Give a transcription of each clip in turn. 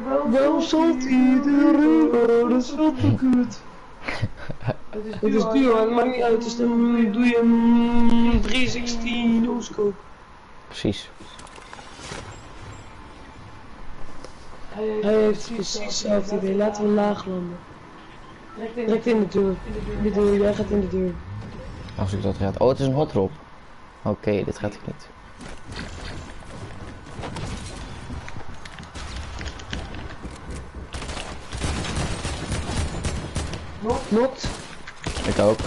Waarom zult hij de reuren? Dat is veel te kut. Het is duur, maar het maakt niet uit. Dus dan doe je een 316 no-scope. Precies. Hij heeft precies hetzelfde idee. Laten we laag landen. Direct in de deur. In de deur, jij gaat in de deur. Als ik dat red. Oh, het is een hot drop. Oké, dit gaat ik niet. Knokt. Ik ook.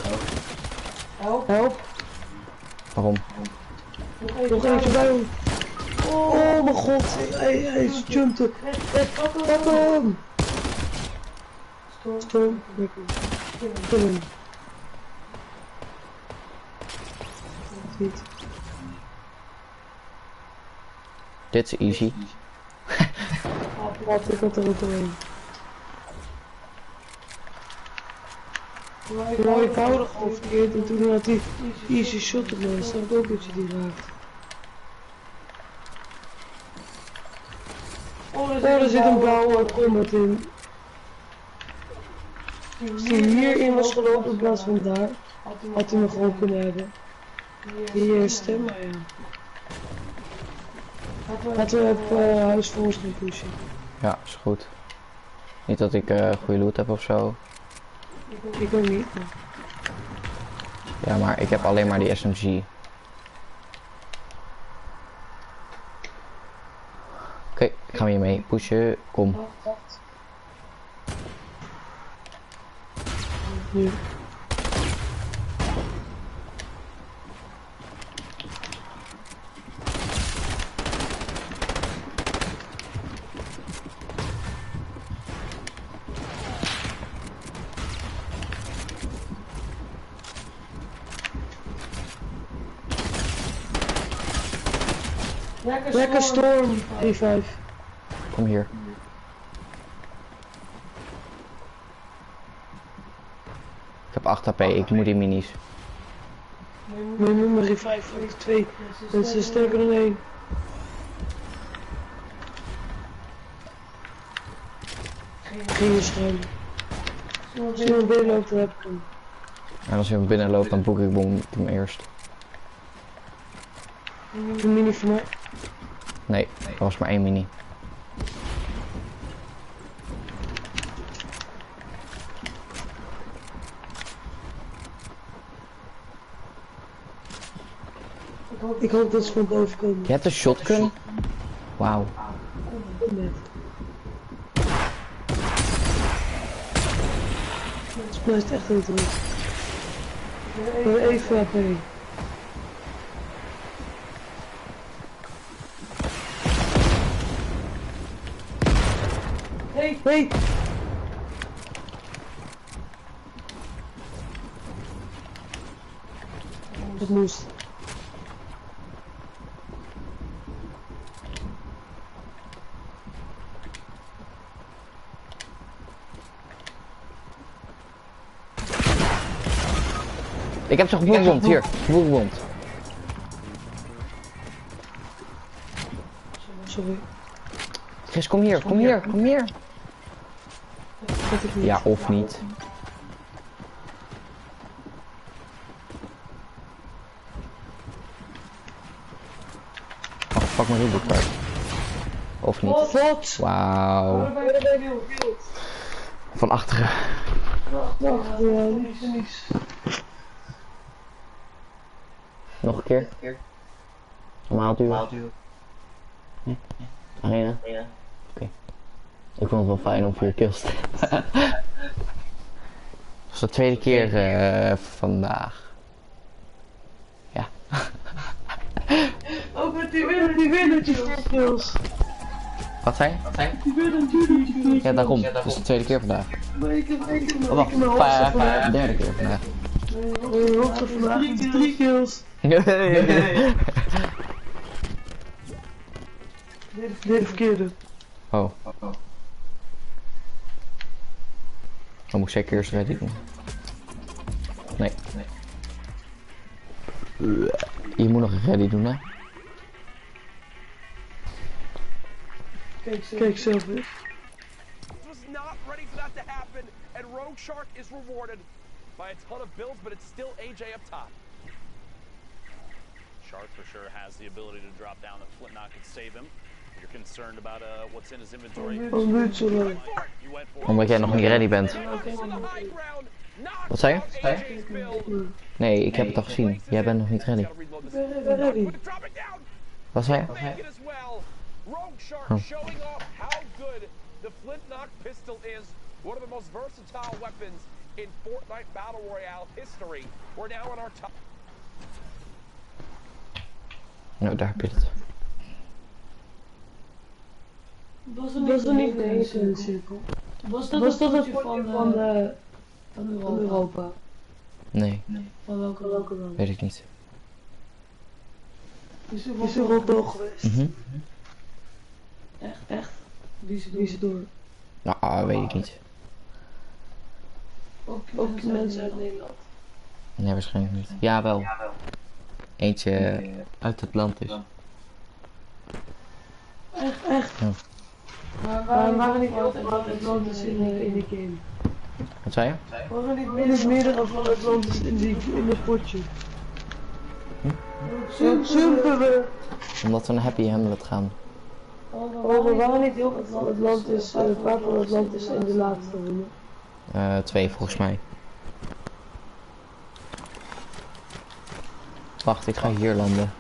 Help. Waarom? Nog eentje bij hem. Oh mijn god. Hij jumpte. Pak hem. Storm. Kill hem. Niet. Dit is easy. Wat, ik had er ook doorheen. Heel eenvoudig overkeerd en toen had hij easy shot op me. Snap ik ook dat je die raakt. Oh, er zit een blauwe combat in. Als hij hierin was gelopen in plaats van daar, had hij me gewoon kunnen hebben. Die stem, maar ja. Laten we op huis voor ons gaan pushen. Ja, is goed. Niet dat ik goede loot heb of zo. Ik ook niet. Ja, maar ik heb alleen maar die SMG. Oké, ik ga hier mee pushen. Kom. Nu. Lekker storm, E5. Kom hier. Ik heb 8 HP, ik moet die minis. Mijn nummer E5 heeft 2. Dat is sterker dan 1. Geen schuim. Als iemand binnenloopt, dan heb ik hem. En als iemand binnenloopt, dan boek ik hem eerst. Een mini voor mij. Nee, er was maar 1 mini. Ik hoop dat ze van boven komen. Je hebt een shotgun? Wauw. Volgens mij is het echt heel druk. We hebben even HP. Hey! Het moest. Ik heb ze geboekbomd, hier. Geboekbomd. Sorry. Chris, kom hier, kom hier, kom hier. Ja, of niet. Oh, pak maar die boekkaart. Of niet. Wat? Wauw. Van achteren. Wacht, ja, niks. Nog een keer. Normaal duwen. Nee? Arena? Oké. Ik vond het wel fijn om 4 kills te hebben. Dat is de tweede keer vandaag. Ja. Ook met die winnertje 4 kills. Wat zei je? Die winnertje. Ja, daarom. Dat is de tweede keer vandaag. Oh, wacht. Derde keer vandaag. Hoogte vandaag. 3 kills. Dit verkeerde. Oh. Dan moet ik zeker eerst ready doen. Nee. Je moet nog een ready doen, hè? Kijk zelf eens. and Rogue Shark is rewarded by a ton of builds, but it's still AJ up top. Shark for sure has the ability to drop down and Flintlock could save him. You're concerned about what's in his inventory. Omdat jij nog niet ready bent. Wat zei je? Nee, ik heb het al gezien. Jij bent nog niet ready. Wat zei je? Rogue Shark showing off how good the Flintlock pistol is. One of the most versatile weapons in Fortnite Battle Royale history. We're now on our top. Nou, daar heb je het. Was er niet een cirkel? Was dat het potje van Europa? Nee, Van welke dan? weet ik niet. Is er rond door geweest? Echt? Wie is er door? Nou, weet ik niet. Ook mensen uit Nederland? Nee, waarschijnlijk niet. Ja, wel. Eentje uit het land is. Echt? Ja. Maar waren niet heel veel Atlantis in de game? Wat zei je? Waren niet meerdere van Atlantis in het potje? Zumpen we! Omdat we een Happy Hamlet gaan. We waren niet heel veel van Atlantis, een paar van Atlantis in de laatste ronde. 2 volgens mij. Wacht, ik ga hier landen.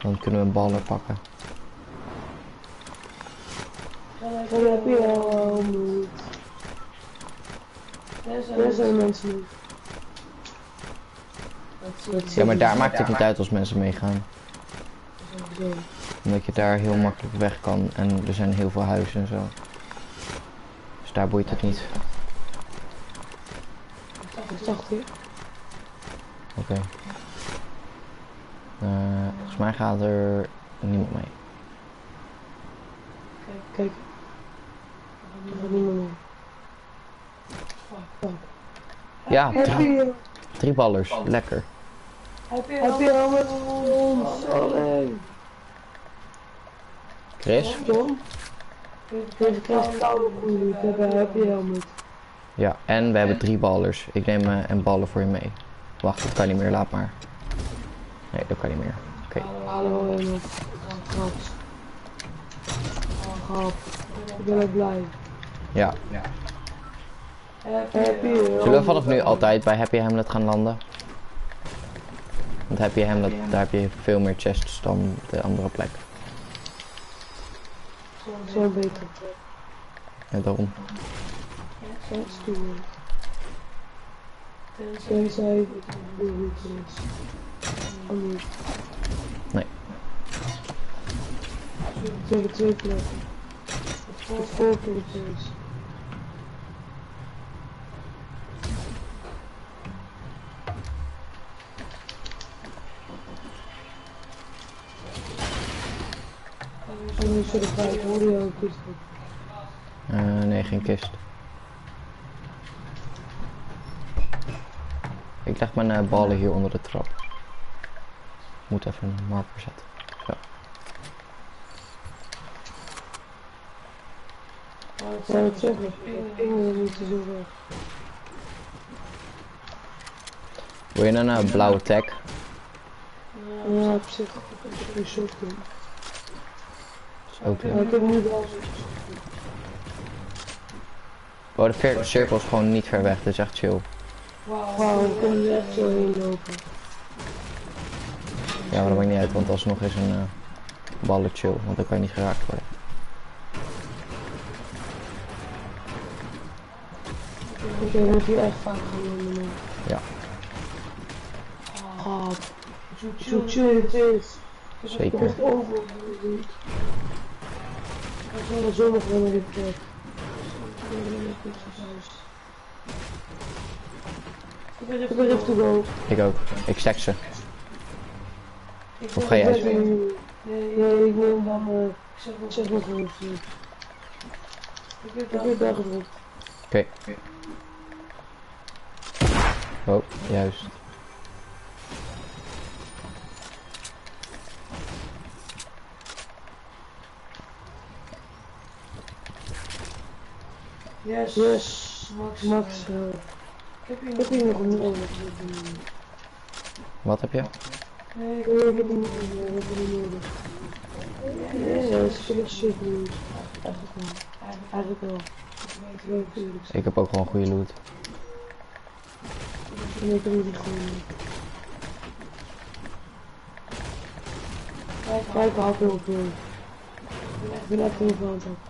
Dan kunnen we een baller pakken. Dan heb je al moed. Daar zijn mensen niet. Ja, maar daar maakt het niet uit als mensen meegaan. Omdat je daar heel makkelijk weg kan en er zijn heel veel huizen en zo. Dus daar boeit het niet. Ik zag het weer. Oké. Volgens mij gaat er niemand mee. Kijk. Er gaat niemand mee. Ja, 3 ballers. Lekker. Heb je al met ons? Alleen. Chris? John? Tegen koude groei. Heb je helmet. Ja, en we hebben 3 ballers. Ik neem een baller voor je mee. Wacht, dat kan niet meer. Laat maar. Nee, dat kan niet meer. Oké. Hallo helmet. Grap. Ik ben ook blij. Ja. Happy. Zullen we vanaf nu altijd bij Happy Hamlet gaan landen? Want Happy Hamlet, daar heb je veel meer chests dan de andere plek. Zo beter. Ja, daarom. Zo stoer. Tenzij het goed is. Oh niet. Nee. Ze hebben 2 plekken. Het voorpunt is. En nu zullen we hoor je ook kist op. Nee, geen kist. Ik leg mijn ballen hier onder de trap. Ik moet even een marker zetten. Zo. Ik zou het zeggen, ik ping niet zo weg. Wil je een blauwe tag? Ja, op zich. Een shotgun. Ook Ja, ik heb nu wel Oh, de cirkel is gewoon niet ver weg, dat is echt chill. Wauw, ik kan er echt zo heen lopen. Ja, maar dat maakt niet uit, want alsnog is een ballen chill, want dan kan je niet geraakt worden. Ik heb hier echt vaak genomen. Ja. God, zo chill het is. Zeker. Echt overal. Ik ga zo nog wel naar dit plek. Ik ben even te go. Ik ook. Ik stack ze. Of ga jij eens? Nee, ik neem dan, ik zeg nog wel even. Ik heb daar gedrukt. Oké. Oh, juist. Yes. Max, ik heb hier nog een nodig. Wat heb je? Nee, ik heb hier nog een nodig. Ja, dat is wel super. Eigenlijk wel. Ik heb ook gewoon goede loot. Nee, ik heb niet gewoon. Kijk, ik heel veel. Ik ben echt heel veel aan het hakken.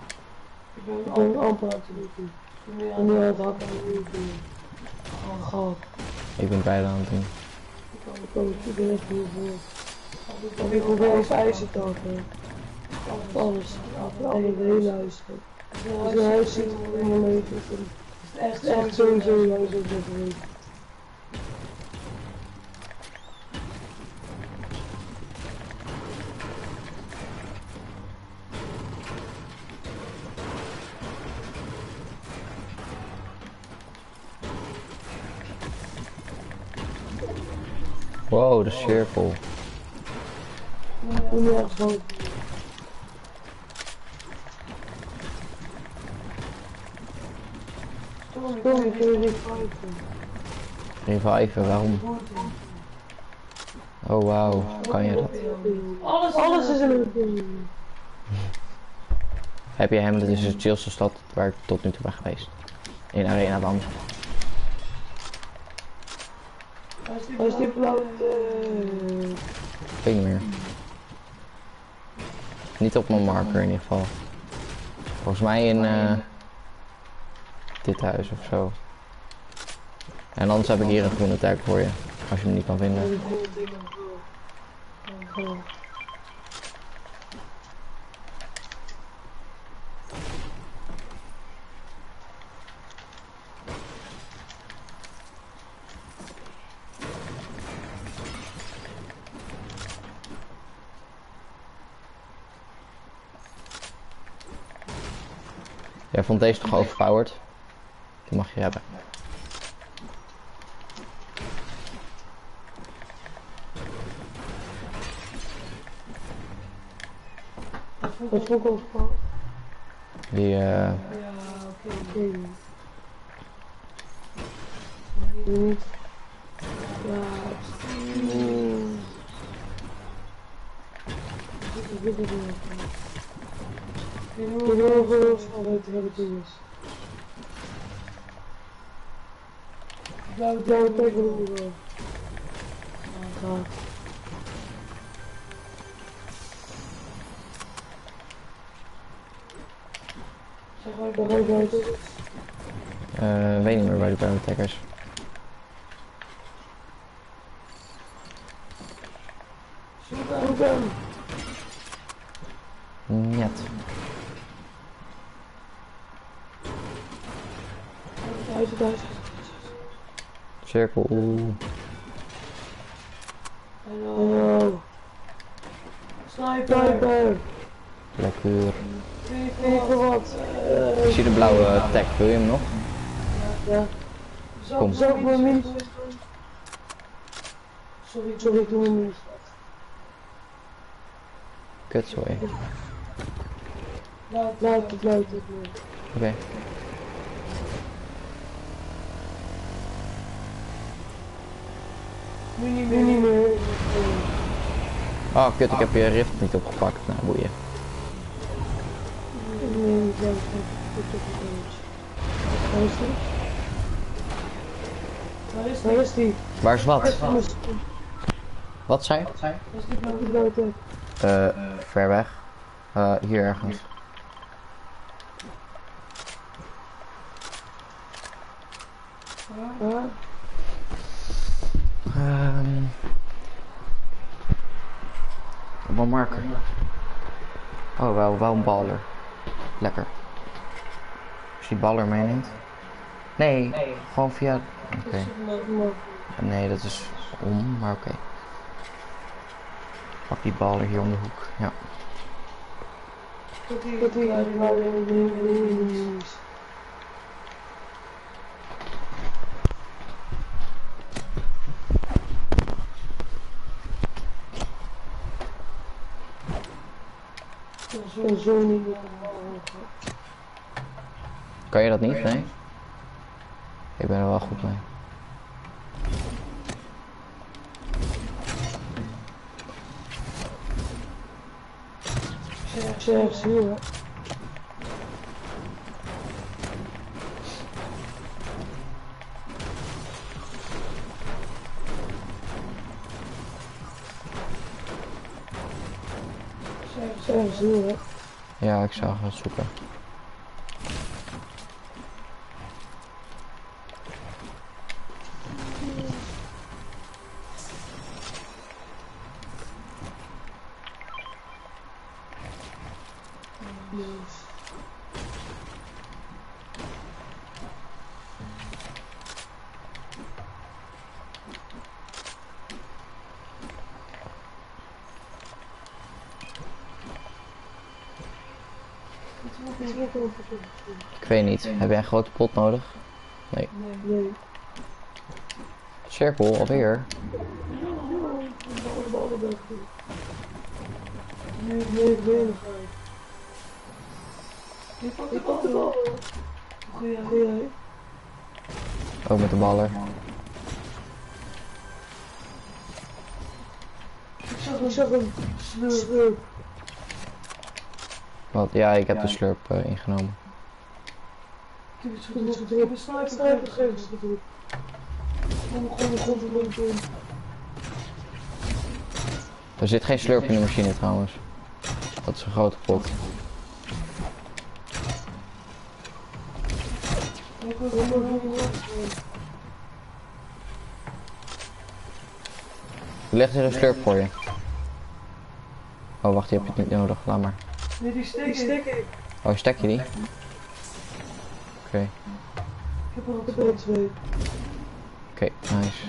Ik ben amper aan het doen. Ik ben nu aan het hakken en heel veel. Gehad. Ik ben beide aan het doen. Ik ben echt heel veel. Ik probeer even ijzer te hakken. Alles. Alle hele huis. Als je een huis ziet in mijn leven, het is echt sowieso een huis op dat weet. Wow, de cirkel. Ja, gewoon. Storm, ik wil niet fighten. Reviven, waarom? Oh wauw, kan je dat? Alles is in een Heb je hem, dat is de chillste stad waar ik tot nu toe ben geweest. In Arena dan. Waar is die blauwe? Ik weet niet meer. Niet op mijn marker in ieder geval. Volgens mij in dit huis of zo. En anders heb ik hier een groene tag voor je. Als je hem niet kan vinden. Jij vond deze toch overpowered? Die mag je hebben. Wat vond ik overpowered? Die Ja, oké. Niet. Ja, ik weet het niet. Ik wil heel veel van weten wat het is. Blauwe tag wil ik wel. Graag. Zeg maar, daar ga ik buiten. weet niet meer waar die blauwe tag is. Zoek hem. Net. Huis. Cirkel. Hallo. Sniper. Lekker. Weet je wat? Ik zie de blauwe tag, wil je hem nog? Ja. Kom. Zal ik mijn mini doen? Sorry, ik doe hem niet. Kut, sorry. Laat het. Oké. Nu niet meer. Oh kut, ik heb je rift niet opgepakt. Nou, boeien. Nee, ik denk dat Waar is die? Waar is die? Waar is wat? Wat zei je? Waar is die blauwe tag? Ver weg. Hier ergens. Waar? Op een marker. Oh, wel een baller. Lekker. Als je die baller meeneemt. Nee, gewoon via... Oké. Nee, dat is om, maar oké. Pak die baller hier om de hoek. Ja. Kan je dat niet? Nee? Ik ben er wel goed mee. Zeg, zie je. Zeg, zie je. Ja, ik zag het zoeken. Ik weet niet. Heb jij een grote pot nodig? Nee. Nee. Cirkel, alweer. Nee, ik ben nog uit. Ik pak de bal. Goeie. Ook met de baller. Ik zag een slurp. Wat? Ja, ik heb de slurp ingenomen. Ik heb een sniper gegeven. Gewoon. Er zit geen slurp in de machine trouwens. Dat is een grote pot. Leg er een slurp voor je. Oh wacht, die heb je niet nodig. Laat maar. Nee, die stek ik. Oh, stek je die? Oké. Ik heb er al twee. Oké, nice.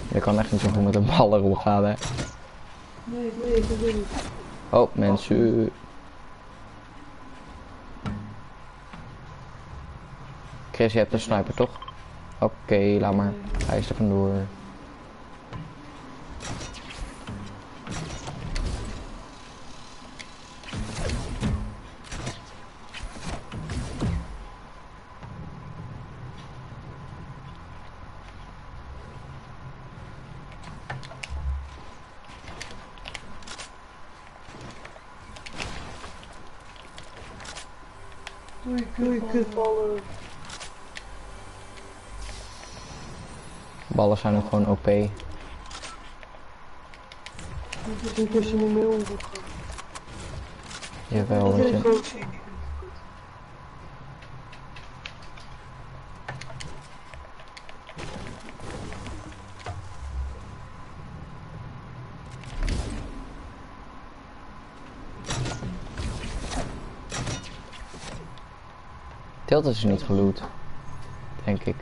Je kan echt niet zo goed met een bal erop gaan, hè. Nee, dat weet ik. Oh, mensen. Chris, je hebt een sniper, toch? Oké, laat maar. Hij is er vandoor. Doei, kutballen. Ballen zijn ook gewoon OP. Ik denk dat je niet mee om gaat gaan. Jawel, weet je. Tilt is niet geloot, denk ik.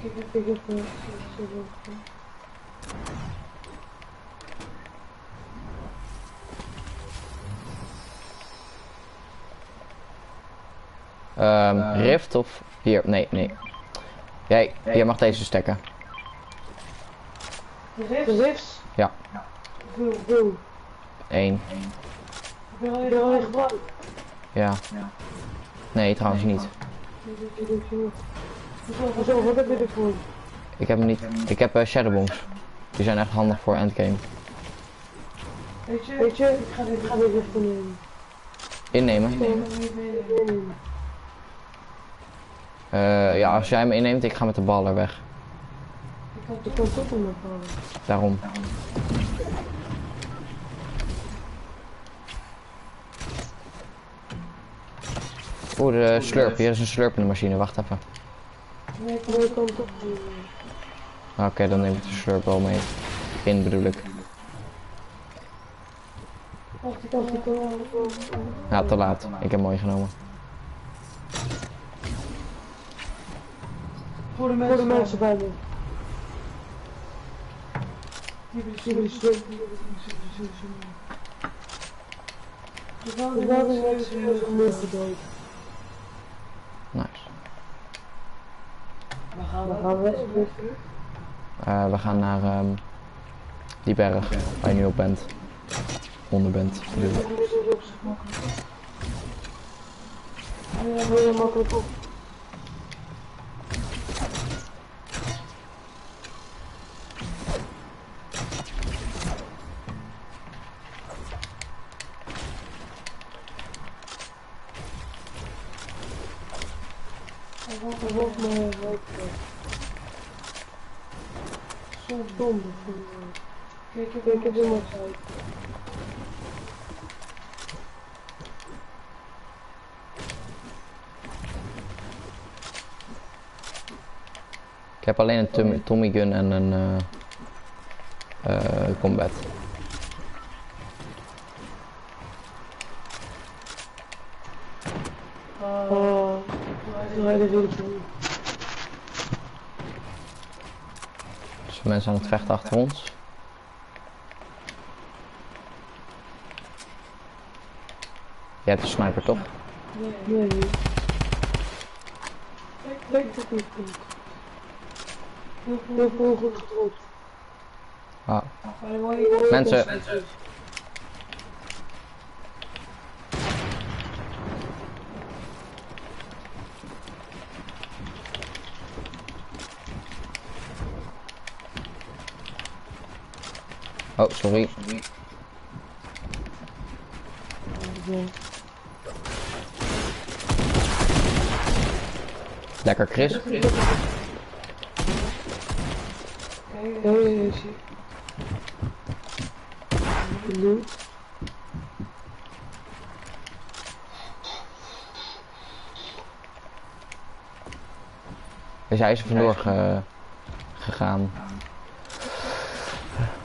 Ik heb Rift of... Hier, nee. Jij mag deze stekken. de rifts? Ja. Veel. 1. Ik ben al gebruikt. Ja. Nee, trouwens niet. Zo, wat heb je ervoor? Ik heb hem niet. Ik heb shadowbombs. Die zijn echt handig voor endgame. Weet je, ik ga dit rift nemen. Innemen? Ja, als jij hem inneemt, ik ga met de baller weg. Ik kan toch om mijn ballen. Daarom. Oeh, de slurp. Hier is een slurp in de machine. Wacht even. Nee, ik kan toch niet. Oké, dan neem ik de slurp wel mee. In bedoel ik. Wacht, ik kan wel. Ja, te laat. Ik heb mooi genomen. Voor de mensen bij me. Die besloten die we hadden net zo'n mug gedood. Nice. Waar gaan we? We gaan naar die berg waar je nu op bent. Onder bent. Heel makkelijk op. Volgens mij zonde. Kijk, ik heb helemaal uit. Ik heb alleen een Tommy gun en een combat. Dus mensen aan het vechten achter ons. Jij hebt een sniper toch? Nee. Kijk dat niet goed. Heel veel goed gedropt. Ah. Mensen. Oh, sorry. Lekker, Chris. Dus hij is er vandoor gegaan.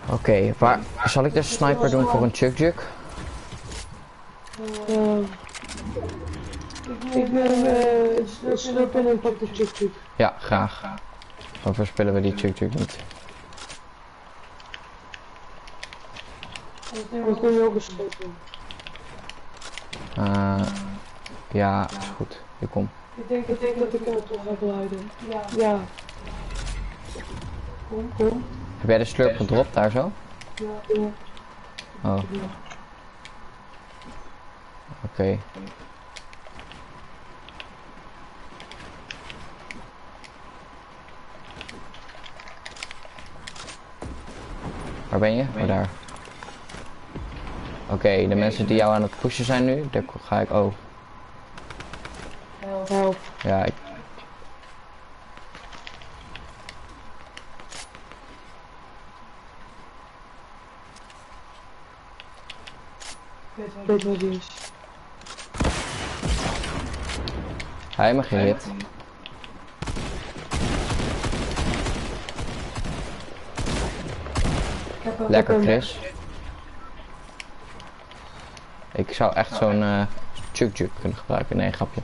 Oké, waar zal ik de sniper doen voor een chuk-juk? Ik ben sluppen en pak de chuk-chuk. Ja, graag. Dan verspillen we die chuk-chuk niet. Dat kun je ook besluiten. Ja, is goed. Je kom. Ik denk dat ik hem toch ga glijden. Ja. Kom. Heb jij de slurp gedropt daar zo? Ja. Oh. Oké. Waar ben je? Oh, daar. Oké, de mensen die jou aan het pushen zijn nu, daar ga ik... Oh. Help. Ja, ik... Weet wat die is. Hij mag geen hit. Lekker, Chris. Ik zou echt zo'n chuk-chuk kunnen gebruiken. Nee, grapje.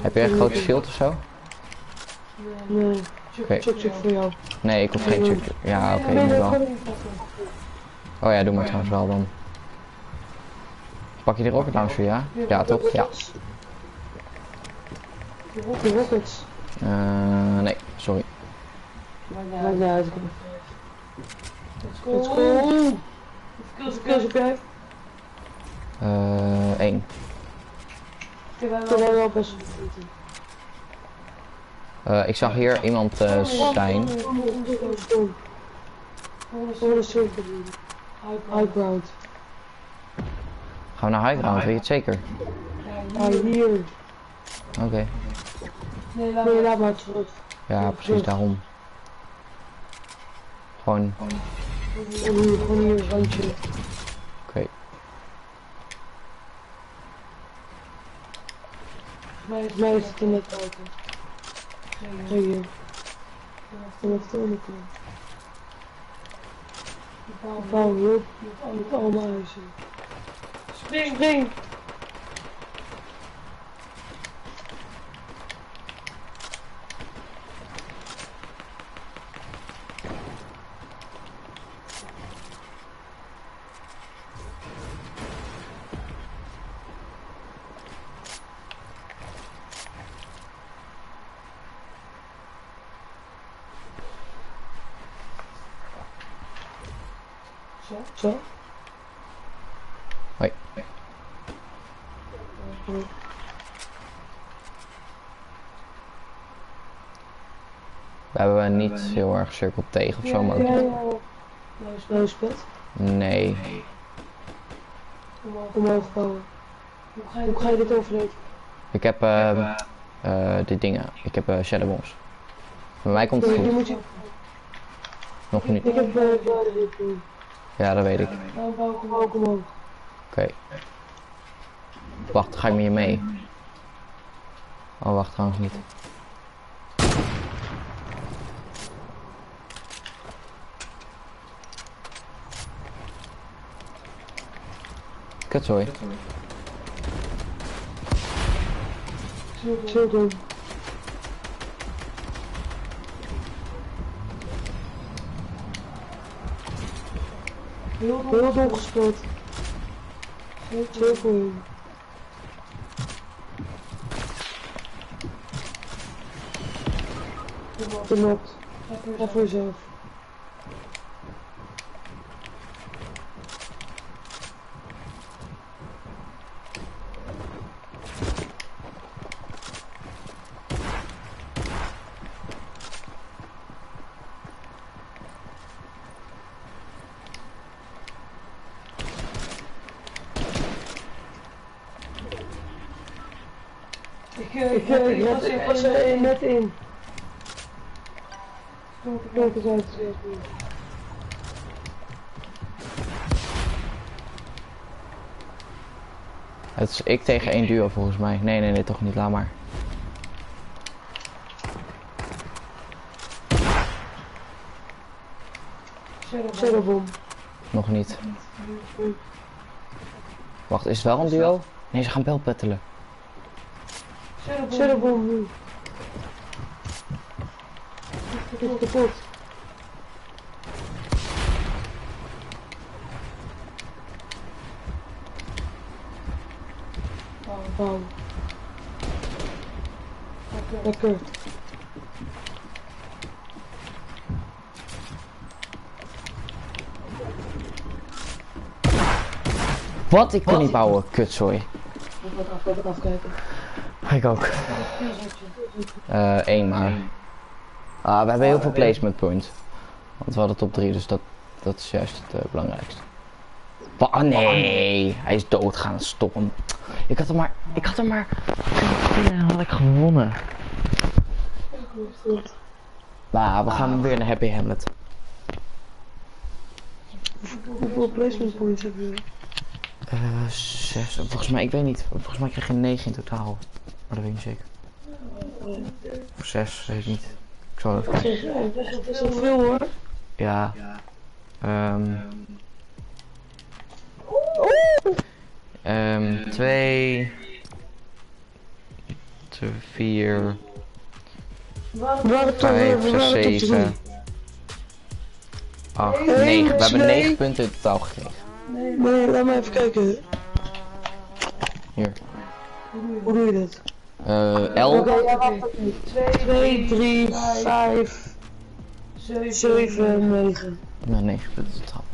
Heb je echt een grote shield of zo? Nee. Chuk-chuk voor jou. Nee, ik hoef geen chuk-chuk. Ja, oké, moet wel. Oh ja, doe maar trouwens wel dan. Pak je de rocket launcher, ja? Ja, toch? Ja. De rockets. Nee, sorry. Maakt niet uit. Let's go. Hoeveel kills heb jij? 1. Ik heb wel best wel Ik zag hier iemand zijn. High ground. Gaan we naar high ground, weet je het zeker? Ja, hier. Oké. Nee, laat maar terug. Ja, precies daarom. Gewoon. Gewoon hier een randje. Oké. Volgens mij is het er net buiten. Ga hier. Vanaf de onderkant. Vouw hier met allemaal huizen. Spring! Zo. Hoi. We hebben niet heel erg cirkel tegen of zo, maar ook niet. Luispet. Nee. Omhoog bouwen. Hoe ga je dit overleven? Ik heb dit dingen. Ik heb shadow bombs. Bij mij komt het Die goed. moet je... Nog niet. Ik heb dit. Ja, dat weet ik. Nou, bouw ik omhoog. Oké. Wacht, ga ik met je mee? Oh, wacht, trouwens niet. Kutzooi. Zo doen. Heel dom gespeeld. Zo goed. Klopt. Ga voor jezelf. Ik was er net in. Kijk eens uit. Het is ik tegen één duo volgens mij. Nee, toch niet. Laat maar. Shadowbom. Nog niet. Wacht, is het wel een duo? Nee, ze gaan belpettelen. Shadowbom nu. Het is kapot. Bouw. Lekker. Wat? Ik kon niet bouwen. Kutzooi. Wat afkijken. Ik ook. Eén maar. Ah, we hebben heel veel placement points. Want we hadden top 3, dus dat is juist het belangrijkste. Oh nee, hij is doodgaan, stop hem. Ik had hem maar en dan had ik gewonnen. Nou, we gaan weer naar Happy Hamlet. Hoeveel placement points heb je? 6, volgens mij, ik weet niet. Volgens mij krijg je 9 in totaal. Maar dat weet ik niet zeker. Of 6, weet ik niet. Ik zal het kijken. Dat is wel veel hoor. Ja. 2, 4, 5, 6, 7, 8, 9. We hebben 9 punten in totaal gekregen. Nee, laat maar even kijken. Hier. Hoe doe je dat? L. 2, 3, 5, 7, 9. Nou, 9 punten in totaal.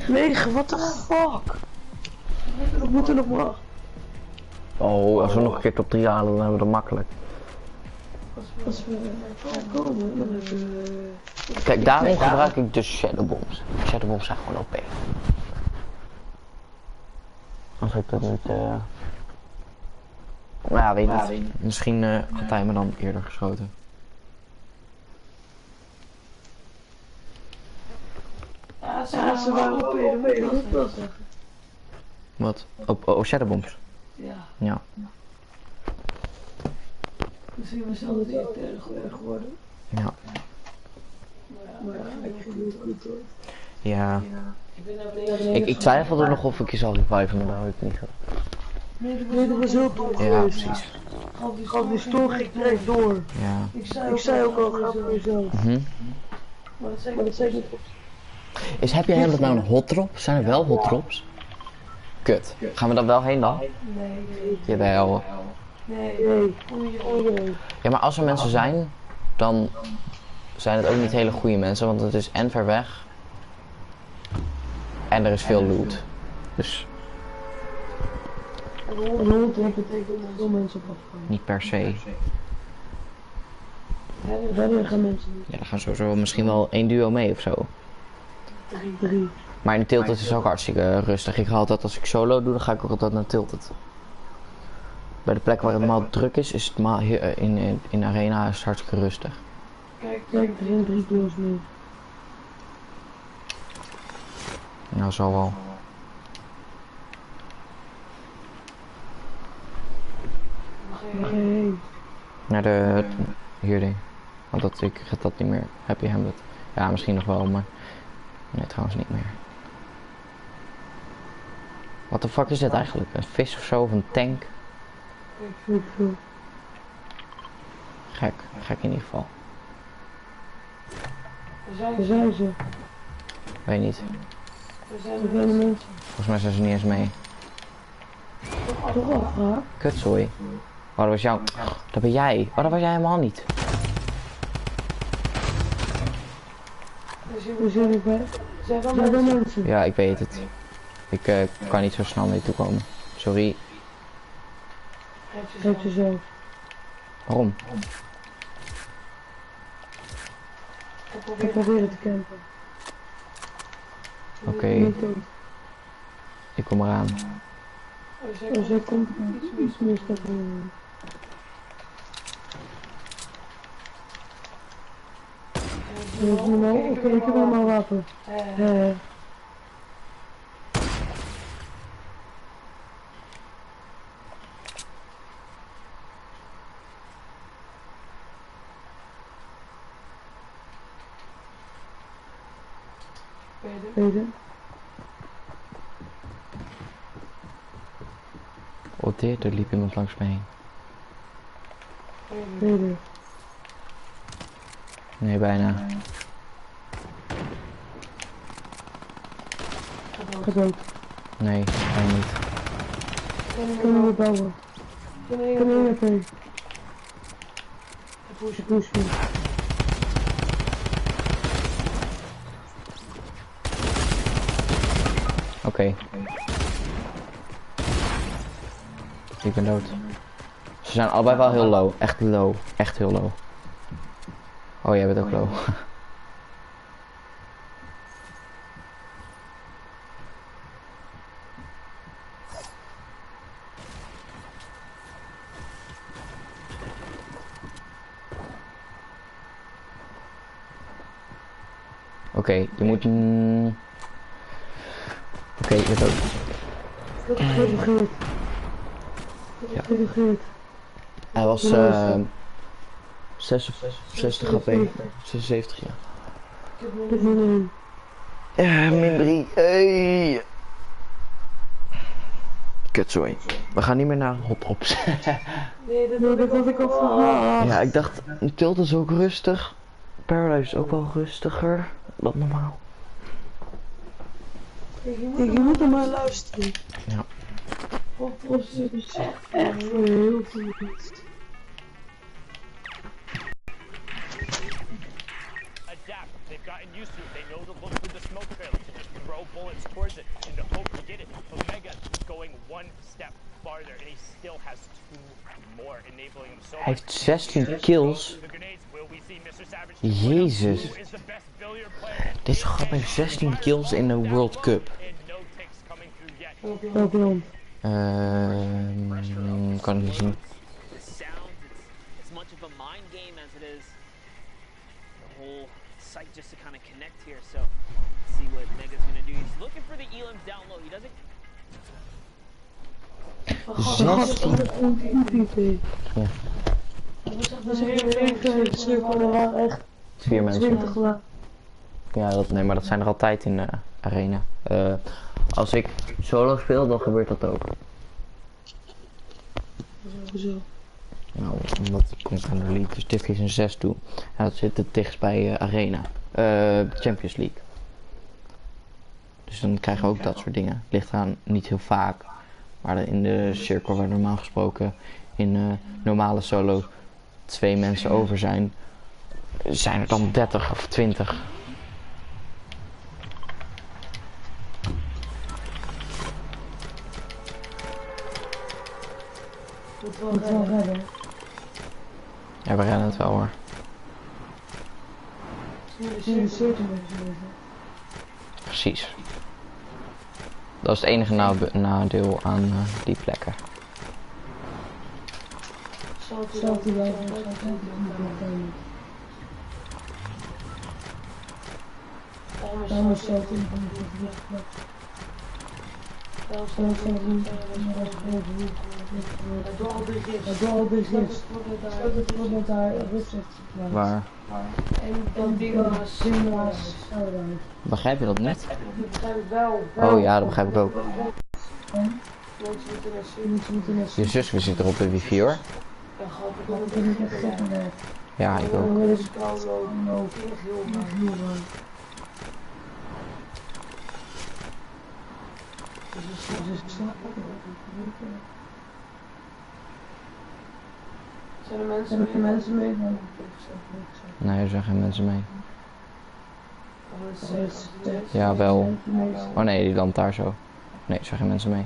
9, what the fuck? We moeten nog maar. Oh, als we nog een keer top 3 halen, dan hebben we dat makkelijk. Als we komen, dan hebben we... Kijk, daarom gebruik ik de shadow bombs. Shadow bombs zijn gewoon OP. Als ik dat niet... Nou ja, weet niet. Misschien had hij me dan eerder geschoten. Ja, ze waren OP, dat moet ik ook wel zeggen. Wat? Oh, shadow bombs. Ja. Misschien was het altijd ook erg geworden. Ja. Maar ik ging niet goed hoor. Ja. Ik twijfelde nog of ik je zal reviven, maar dat heb ik niet gedaan. Nee, dat was heel dom Ja, geweest. precies. Gaf die stoel ging direct door. Ja. Ik zei ook al, ga voor jezelf. Maar dat zei ik niet op. Heb jij helemaal nou een hot drop? Zijn er wel hot drops? Kut. Gaan we daar wel heen dan? Nee. Jawel. Nee. Ja, maar als er mensen zijn, dan zijn het ook niet hele goede mensen, want het is en ver weg. En er is veel loot. Dus En 100 betekent dat veel mensen op afgaan. niet per se. Verder gaan mensen niet. Ja, er gaan sowieso misschien wel 1 duo mee of zo. 3. Maar in Tilted is ook hartstikke rustig. Ik ga altijd, als ik solo doe, dan ga ik ook altijd naar Tilted. Bij de plek waar het maar druk is het maar in Arena is het hartstikke rustig. Kijk, er zijn 3 duo's meer. Nou, zal wel. Waar ga je heen? Naar de... hier ding. Want ik red dat niet meer. Heb je hem dat? Ja, misschien nog wel, maar... Nee, trouwens niet meer. Wat de fuck is dit eigenlijk? Een vis of zo? Of een tank? Gek. Gek in ieder geval. Waar zijn ze? Weet niet. Er zijn de mensen. Volgens mij zijn ze niet eens mee. Toch al gevraagd? Kutzooi. Oh, dat was jou. Dat ben jij. Oh, dat was jij helemaal niet. We zijn er bij. Zijn er mensen? Ja, ik weet het. Ik kan niet zo snel naar je toe komen. Sorry. Geef jezelf. Waarom? Ik probeer het te campen. Oké. Ik kom eraan. Als jij komt, iets meer stappen. Oké, ik heb allemaal wapen. Tweede. Oh, dit, er liep iemand langs me heen. Tweede. Nee, bijna. Ga dood. Nee, bijna niet. Kunnen we bouwen? Kunnen we even? Push me. Oké. Ik ben dood. Ze zijn allebei wel heel low. Echt low. Echt heel low. Oh, jij bent ook low. Oké, je moet... Oké, je bent dood. Ja. Hij was 66 HP. 76, ja. Ja, min 3. Hey. Kutzooi. We gaan niet meer naar hotdrops. Nee, dat had ik al verhaald. Ja, ik dacht, Tilt is ook rustig. Paradise is ook wel rustiger dan normaal. Je moet er maar luisteren. Ja. Hotdrops is echt heel goed. Adapt. They've gotten used to it. They know the look with the smoke trail. Just throw bullets towards it in the hope to get it. But Mega is going one step farther, and he still has 2 more, enabling him so Hij heeft 16 kills. Jezus. Dit is grappig, 16 kills in de World Cup. Kan ik niet zien. Site just to kind of connect here, so let's see what Mega's gonna do. He's looking for the elims down low. He doesn't. 16. Ja. Dat is heel cirkel, er waren echt 4 mensen. 20 laag. Ja, nee, maar dat zijn er altijd in de arena. Als ik solo speel, dan gebeurt dat ook. Zo. Nou, omdat ik kom aan de League, dus Division 6 toe. En dat zit het dichtst bij Arena. Champions League. Dus dan krijgen we ook dat soort dingen. Ligt eraan niet heel vaak. Maar in de cirkel waar normaal gesproken in normale solo 2 mensen over zijn, zijn er dan 30 of 20. Moet wel redden. Ja, we rennen het wel hoor. Nu de cirkel even. Precies. Dat is het enige nadeel aan die plekken. Zal die wel daarom is het in Waar? Begrijp je dat net? Dat begrijp ik wel. Oh ja, dat begrijp ik ook. Je zus zit er op de wifi hoor. Ja, ik ook. Zijn er mensen mee? Nee, er zijn geen mensen mee. Ja, wel. Oh nee, die lamp daar zo. Nee, er zijn geen mensen mee.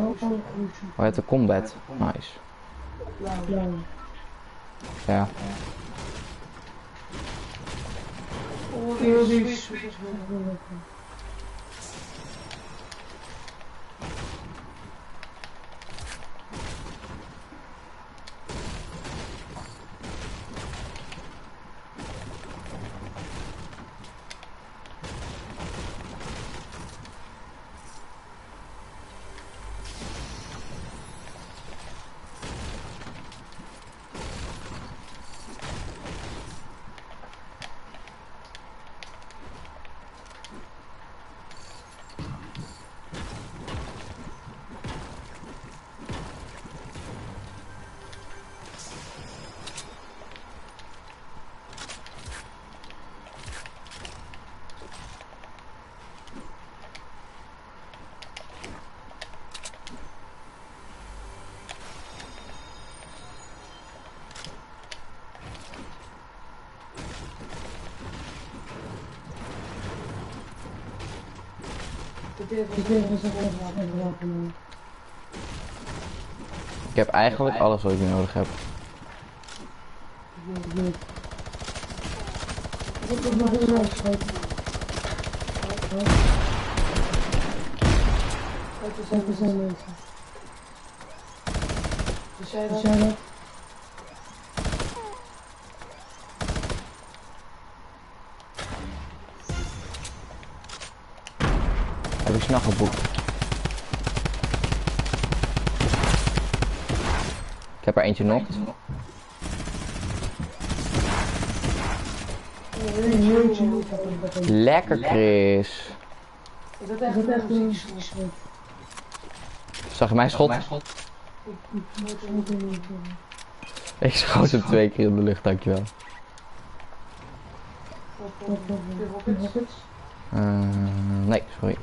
Oh, je hebt een combat. Nice. Ja. Ik heb eigenlijk alles wat ik nodig heb. Heb ik s'nachts geboekt. Ik heb er eentje nog. Lekker Chris. Is dat echt een Zag je mijn schot? Ik schoot hem 2 keer in de lucht, dankjewel. Nee, sorry.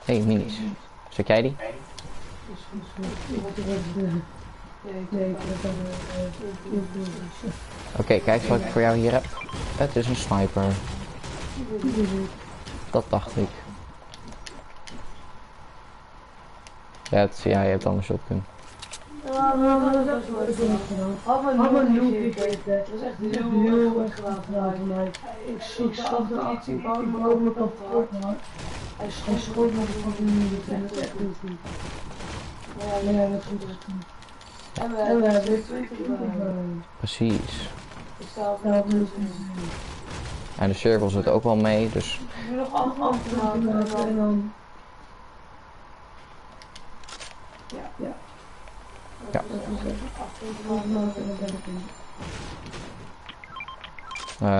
Hey, minis. Zet jij die? Oké, kijk eens wat ik voor jou hier heb. Het is een sniper. Dat dacht ik. Ja, je hebt al een shotgun. Ja, dat is een nieuw kick. Dat is echt heel erg gedaan van mij. Ik zag de actie, ik wou me kapot. Hij schoot me van de minuut en dat is echt heel goed. Ja, dat is goed. En we hebben weer 2 gedaan. Precies. Ik sta op de En de cirkel zit ook wel mee, dus... nu nog afmaken en dan... Ja.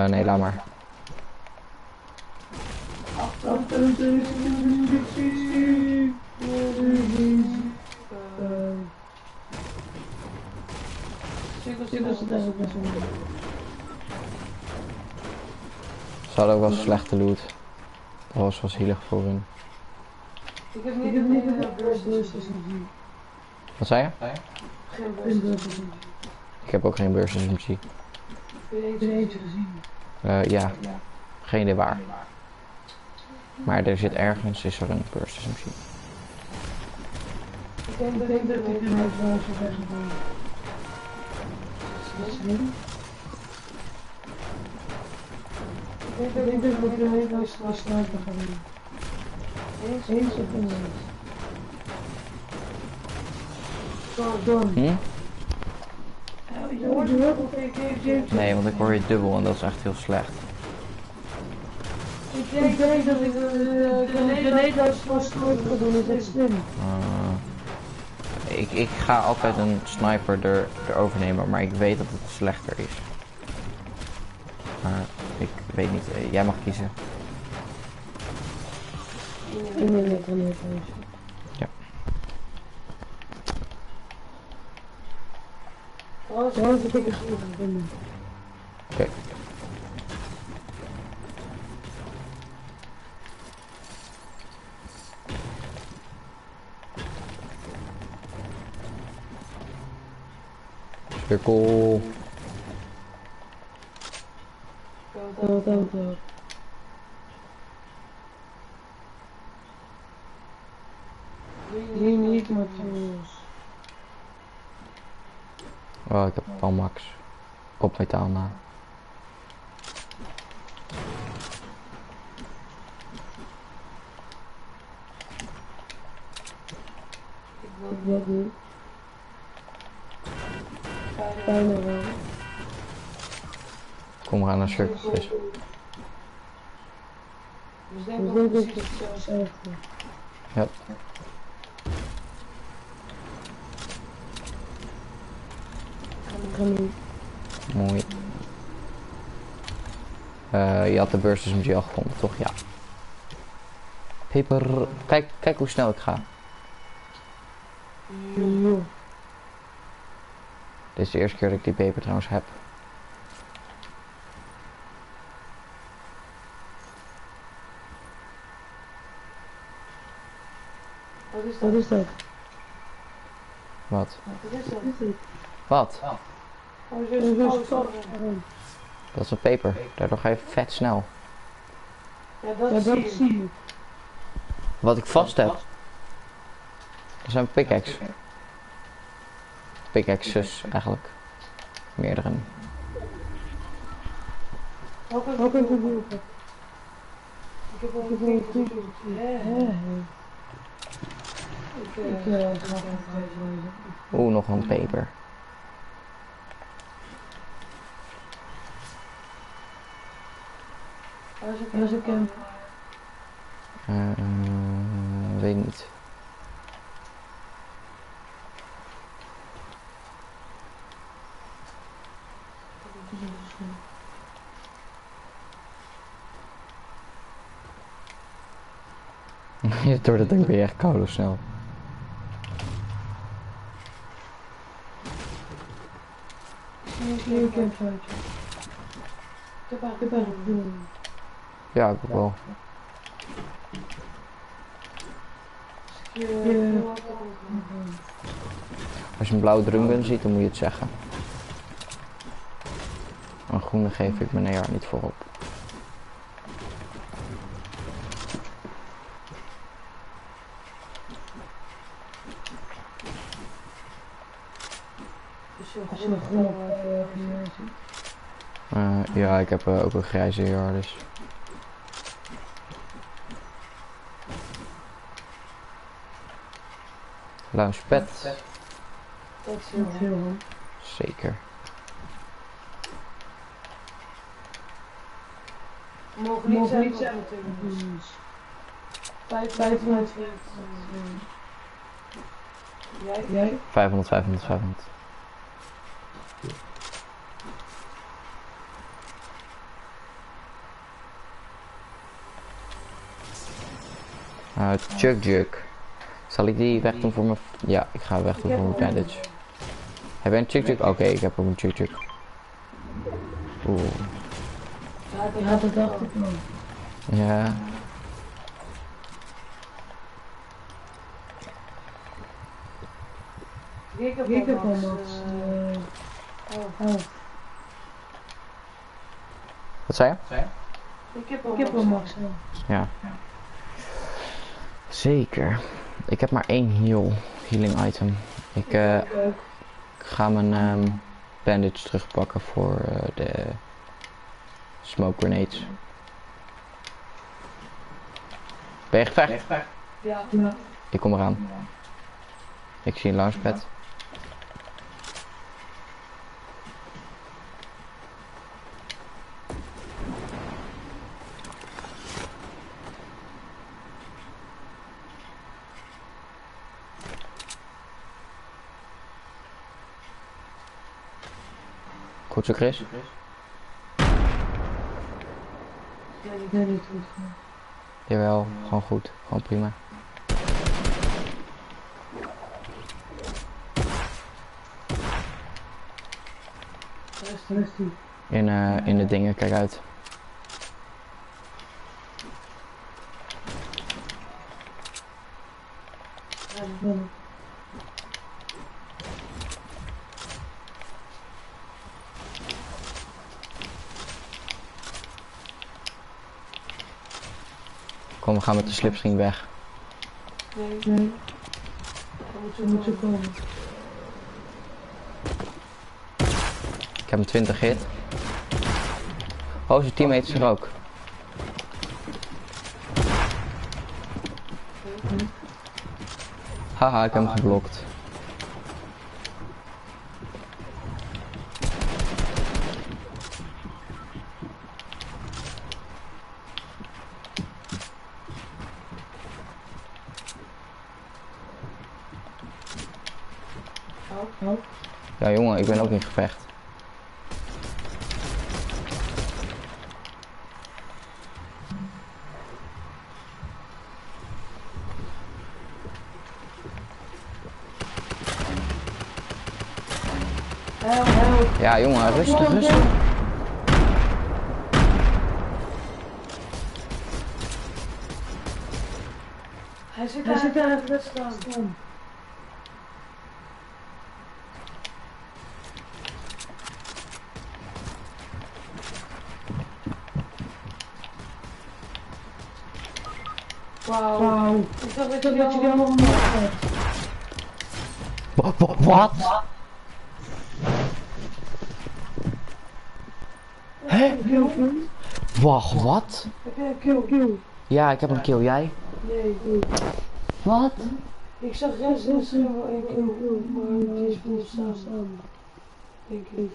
Nee, laat maar. Ze hadden ook wel slechte loot. Dat was zielig voor hun. Ik heb niet een burst gezien. Wat zei je? Geen burst. Ik heb ook geen burst SMG. Heb je eentje gezien? Ja. Geen idee waar. Maar er zit ergens, is er een burst SMG. Ik denk dat ik een huis waar ze weggaan. Slim. Ik denk dat ik een hele huis waar sniper gaan doen. Eens of oneens. Storm. Je hoort hem ook op een Nee, want ik hoor je dubbel en dat is echt heel slecht. Ik denk dat ik de Nederlandse van sniper ga doen, is echt slim. Ik ga altijd een sniper erover nemen, maar ik weet dat het slechter is. Maar ik weet niet, jij mag kiezen. Ik neem het dan even. Ja. Trouwens heb ik een goede gevonden. Oké. Cirkel. Dat. Hier niet, maar tools. Oh, ik heb al max. Op metaal na. Ik wil niet. Bijna wel. Kom maar aan een cirkel. Dus denk ik precies hetzelfde. Ja. Ik ga nu. Mooi. Je had de burst SMG al gevonden, toch? Ja. Peper. Kijk hoe snel ik ga. Jo. Dit is de eerste keer dat ik die peper trouwens heb. Wat is dat? Wat? Wat is dat? Wat? Oh, zo stop. Dat is een peper. Daardoor ga je vet snel. Ja, dat zie je. Wat ik vast heb. Dat zijn pickaxe. Pickaxes eigenlijk. Meerdere. Ook een gevoel. Ik heb wel een goed. Ik ga het lezen. Oeh, nog een peper. Waar is een camp? Weet niet. Door dat ding ben je echt koud of snel. Zie een campfire. Ik heb eigenlijk doen. Ja, ik ook wel. Als je een blauwe drumgun ziet, dan moet je het zeggen. Een groene geef ik mijn AR niet voorop. Als je een groene ziet. Ja, ik heb ook een grijze AR, dus. Launchpad. Dat is heel goed. Zeker. Mogen niet zijn natuurlijk. 500. Jij? 500, 500, 500. Chug. Zal ik die weg doen voor mijn... Ja, ik ga weg doen voor mijn bandage. Heb jij een chug? Oké, ik heb ook een chug. Oeh. Ja, dat dacht ik nog. Ja. Ik heb al max. Wat zei je? Ik heb al max. Ja. Zeker. Ik heb maar één healing item. Ik ga mijn bandage terugpakken voor de smoke grenades. Ben je gevecht? Ja. Ik kom eraan. Ik zie een launchpad. Goed zo, Chris? Nee, niet goed. Jawel, gewoon goed. Gewoon prima. Waar is die? In de dingen, kijk uit. Ja. Kom, we gaan met de slipstream weg. Nee. Dan moet je komen. Ik heb hem 20 hit. Oh, zijn teammate is er ook. Haha, ik heb hem geblokt. Ja jongen, ik ben ook in gevecht. Ja jongen, rustig, rustig. Hij zit daar even staan. Wauw. Ik dacht dat je die allemaal had. Wat? Hé? Wacht, wat? Heb jij een kill? Ja, ik heb een kill. Jij? Nee. Wat? Ik zag rechts wel één kill, maar die is vol staan. Denk ik.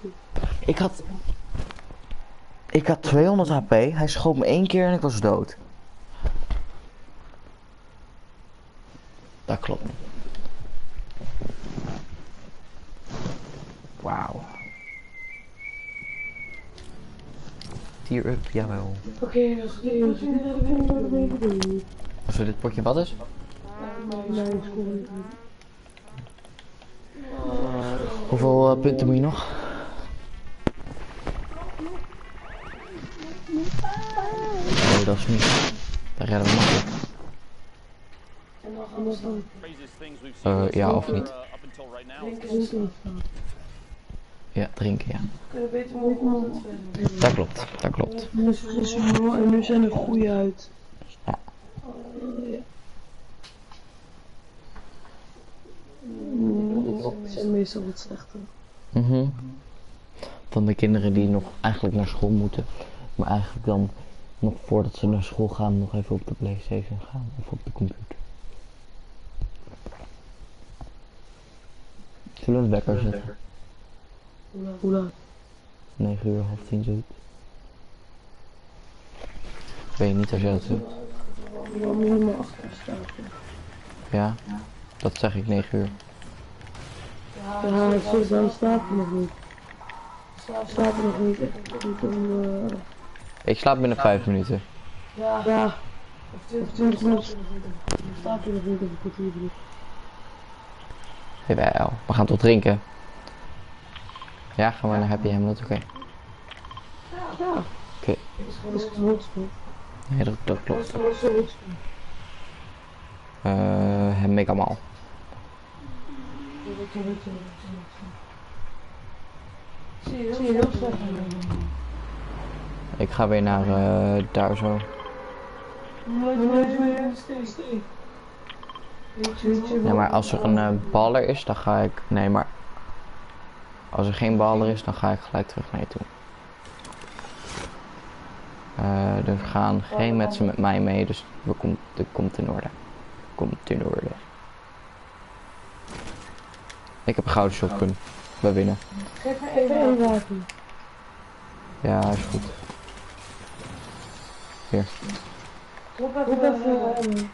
Ik had 200 HP, hij schoot me 1 keer en ik was dood. Dat klopt. Wauw. Tier up, jawel. Oké, als Als dit potje wat is? Hoeveel punten moet je nog? Oh, dat is niet. Daar redden we makkelijk. Ja, of niet? Ja, drinken, ja. Kunnen beter morgen Dat klopt, dat klopt. En nu zijn er goeie uit. Ja. Die zijn meestal wat slechter. Van de kinderen die nog eigenlijk naar school moeten, maar eigenlijk dan nog voordat ze naar school gaan nog even op de PlayStation gaan of op de computer. Zullen we het wekker zetten? Hoe laat? 9 uur, half 10 zoiets. Weet je niet als jij dat doet? Ik wil helemaal achter staan. Ja? Dat zeg ik 9 uur. Ja, dan slaap je nog niet. Slaap je nog niet. Ik slaap binnen 5 minuten. Ja. Of 20 minuten. Slaap je nog niet of een kwartier. Jawel, we gaan toch drinken? Ja, gaan we naar Happy Hamlet, oké. Ja. Oké. Is het een hotspot? Nee, dat klopt. Wat is een hotspot? Mega Mall. Zie je heel slecht. Ik ga weer naar daar zo. Nee, maar als er een baller is, dan ga ik... Nee, maar... Als er geen baller is, dan ga ik gelijk terug naar je toe. Er gaan geen mensen met mij mee, dus het komt in orde. Komt in orde. Ik heb een gouden shotgun. We winnen. Geef me even een wapen. Ja, is goed. Hier. Roep even.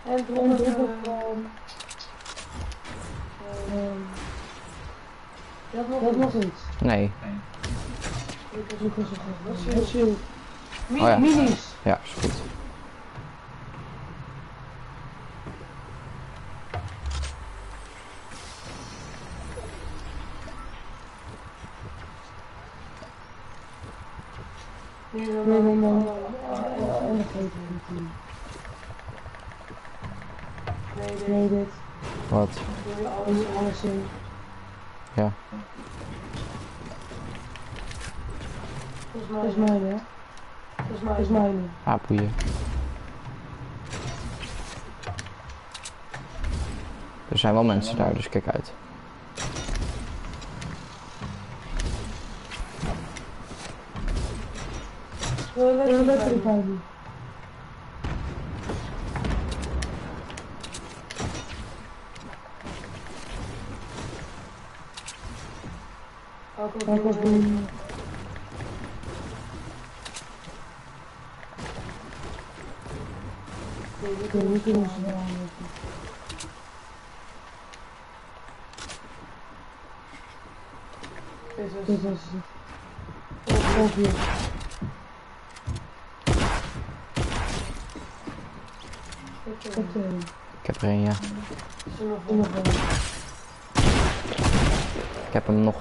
En drop even. Dat nog iets. Nee. Dat is je. Oh ja. Minis. Ja, is goed. Nee, en de geef ik. Nee, dit. Wat? Alles in. Ja. Dat is mijn, hè? Dat is mijn. Ah, boeien. Er zijn wel mensen daar, dus kijk uit. Lekker bij. Ook wat doen. Ik weet niet hoe ze dit is het. Hier. Ik heb er een, ja. Nog wel. Ik heb hem nog.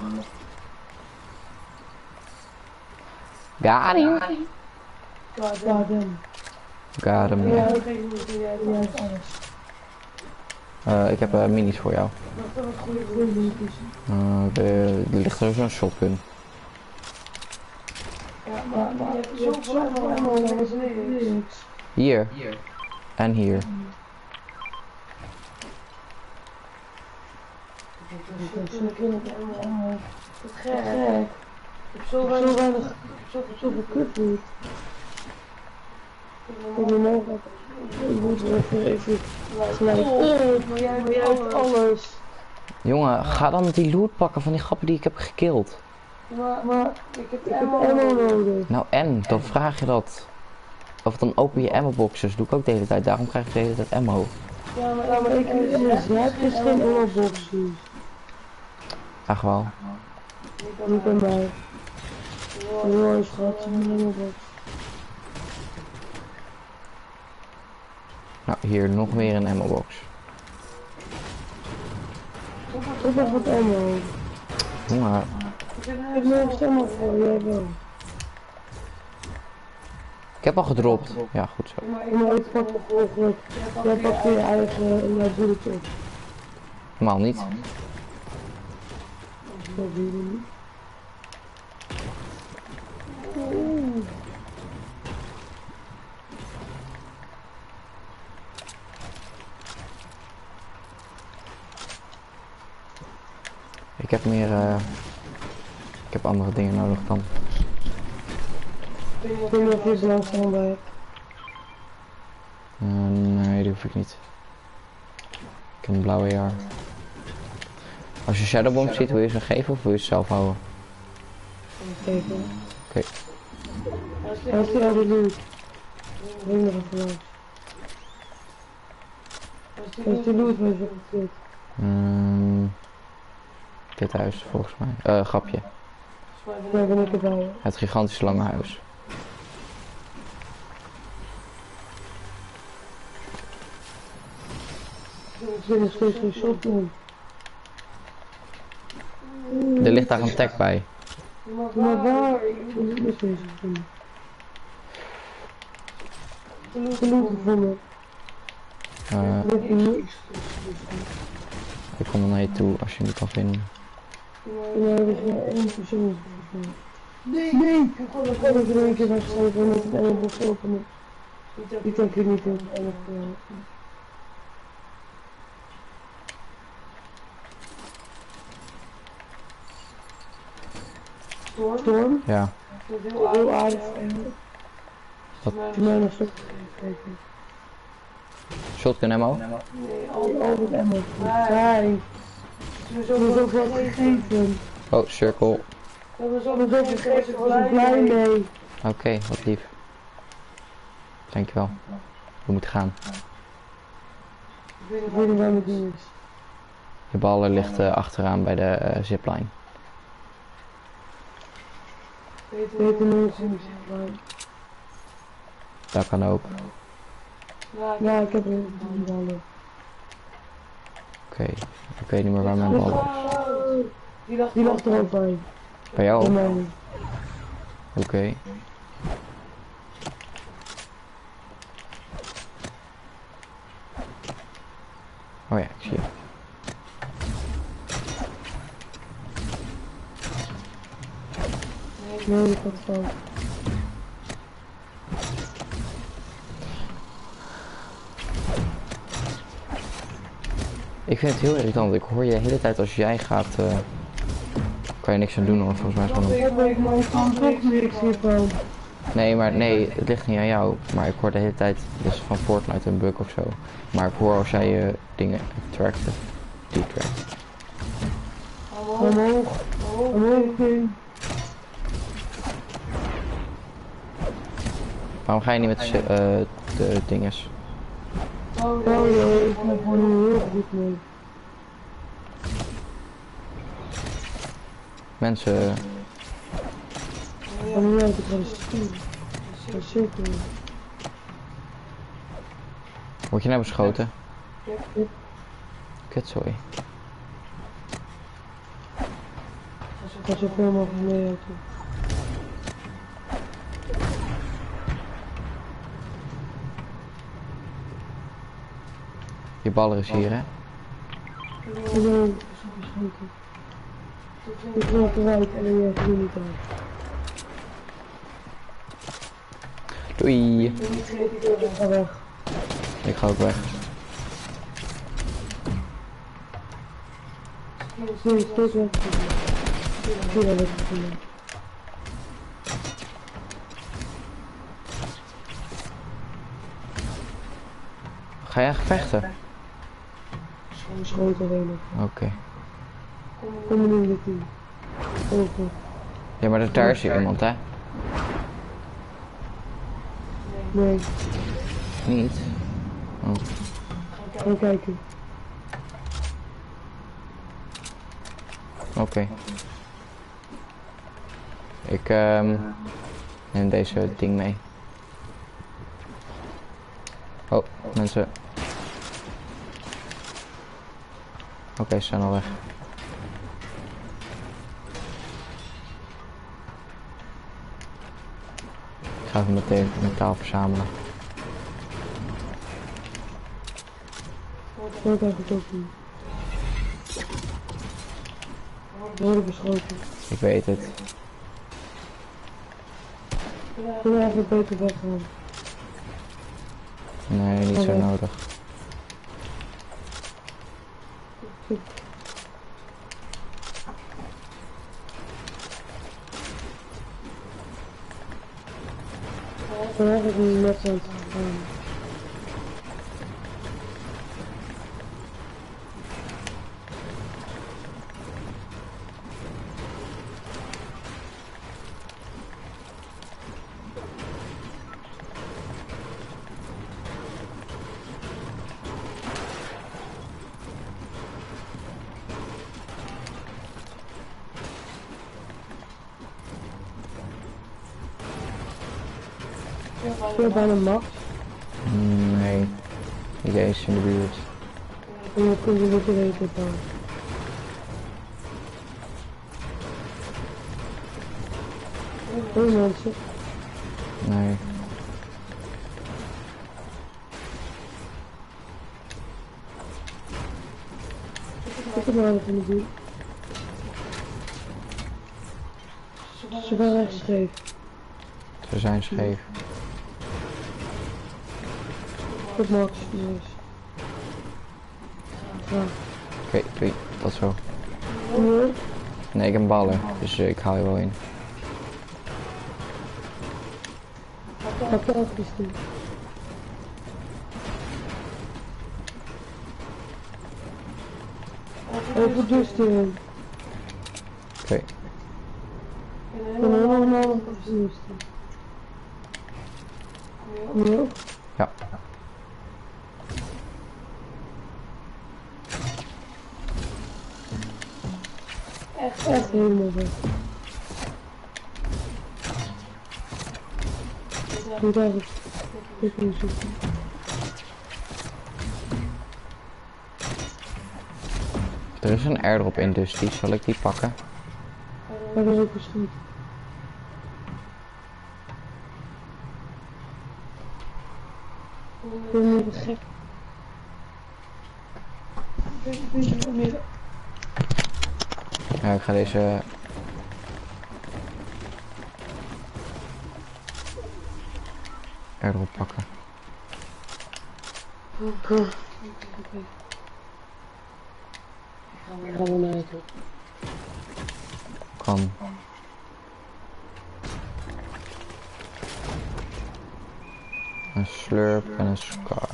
Got him. Got him, ja. Ik heb minis voor jou. Er ligt er zo'n shotgun. Ja, maar je hebt zoveel ammo, dat is niks. Hier. En hier. Dat is gek. Ik heb zo weinig, zoveel kutloot. Ik moet even gelijk. Oh, maar jij hebt alles. Jongen, ga dan die loot pakken van die grappen die ik heb gekild. Maar ik heb ammo nodig. Nou en, dan vraag je dat. Of dan open je ammo boxes, doe ik ook de hele tijd. Daarom krijg ik de hele tijd ammo. Ja, maar ik heb dus geen ammo boxes. Ach wel. Niet bij mij. Mooi schat, een ammo box. Nou, hier nog weer een ammo box. Ik heb wat ammo. Jongen. Ik heb nergens ammo voor, jij wel. Ik heb al gedropt. Ja, goed zo. Maar ik pak nog volgelijk. Jij pakt je eigen bullet op. Normaal niet. Dat doe je niet. Ik heb meer... Ik heb andere dingen nodig dan. Ik weet niet of je zo langzaam bij hebt. Nee, die hoef ik niet. Ik heb een blauwe jaar. Als je Shadowbomb ziet, wil je ze geven of wil je ze zelf houden? Geven. Oké. Als je al die loot. Breng er even langs. Als die loot mee zit. Dit huis, volgens mij. Grapje. Daar ben ik erbij. Het gigantische lange huis. Ik ben nog steeds geen shotgun. Er ligt daar een tag bij. Maar waar? Ik wil niet deze vinden. De loot gevonden. Ik kom er naar je toe als je die kan vinden. Ja, er is maar één persoon gevonden. Nee! Ik kon het in één keer weggeven met een elleboog openen. Ik denk er niet in het elleboog. Storm? Ja. Heel aardig eigenlijk. Wat? Voor mij nog steeds gegeven. Shotgun ammo? Nee, al het ammo. Nee. Ze hebben zoveel gegeven. Oh, circle. We hebben zoveel gegeven, ik was er blij mee. Oké, wat lief. Dankjewel. We moeten gaan. Ik weet niet waar mijn ding is. Je baller ligt achteraan bij de zipline. Ik weet het niet zien, zeg maar. Dat kan ook. Ja, ik heb een ballen. Oké, ik weet niet meer waar mijn bal is. Die lag er ook bij. Bij jou? Bij Oké. mij. Oh ja, ik zie je. Nee, dat gaat fout. Ik vind het heel irritant. Ik hoor je de hele tijd als jij gaat. Kan je niks aan doen hoor, volgens mij is het gewoon een... Maar ik kan toch niks hiervan. Nee, maar nee, het ligt niet aan jou. Maar ik hoor de hele tijd, dus van Fortnite een bug of zo. Maar ik hoor als jij je dingen trackt, die trackt. Omhoog. Omhoog. Waarom ga je niet met de dinges? Oh nee, ik ben gewoon heel goed mee. Mensen, Van hier heb ik wel eens stuur. Dat is zeker. word je nou beschoten? Ja. Kut, sorry. Ik ga zoveel mogelijk mee uit. Je baller is hier, hè? Nee, geschoten. Ik wil eruit en dan jij niet uit. Doei! Ik ga weg. Ik ga ook weg. Nee, steeds weg. Ik wil weg. Ga jij vechten? Schoten alleen nog. Oké. Kom er nu in de team. Over. Ja, maar daar is hier iemand, hè? Nee, Niet? Oh. ga kijken. Oké. Ik neem deze ding mee. Oh, mensen. Oké, ze zijn al weg. Ik ga even meteen metaal verzamelen. Dat heb ik ook niet. We worden beschoten. Ik weet het. Kunnen we even beter weggaan? Nee, niet zo nodig. Dan heb ik net zo gedaan. Speel bijna max. Nee, niet eens in de buurt. En dan kun je niet weten van. Hoi mensen. Nee. Ik heb maar even in de buurt. Ze gaan echt scheef. Ze zijn scheef. Goed Max, dus. Ja. Oké, doei. Tot zo. Nee. Nee, ik heb een baller, dus ik haal je wel in. Pak je ook eens doen. Even duursturen. Oké. En helemaal op duursturen. Ja. Ja. Echt helemaal weg. Goed eigenlijk. Ik moet zoeken. Er is een airdrop in, dus die zal ik die pakken. Maar dat is ook eens goed. Ik ben niet gek. Ja, ik ga deze... airdrop pakken. Oké. Ik ga wel naar het op. Kan. Een slurp en een scar.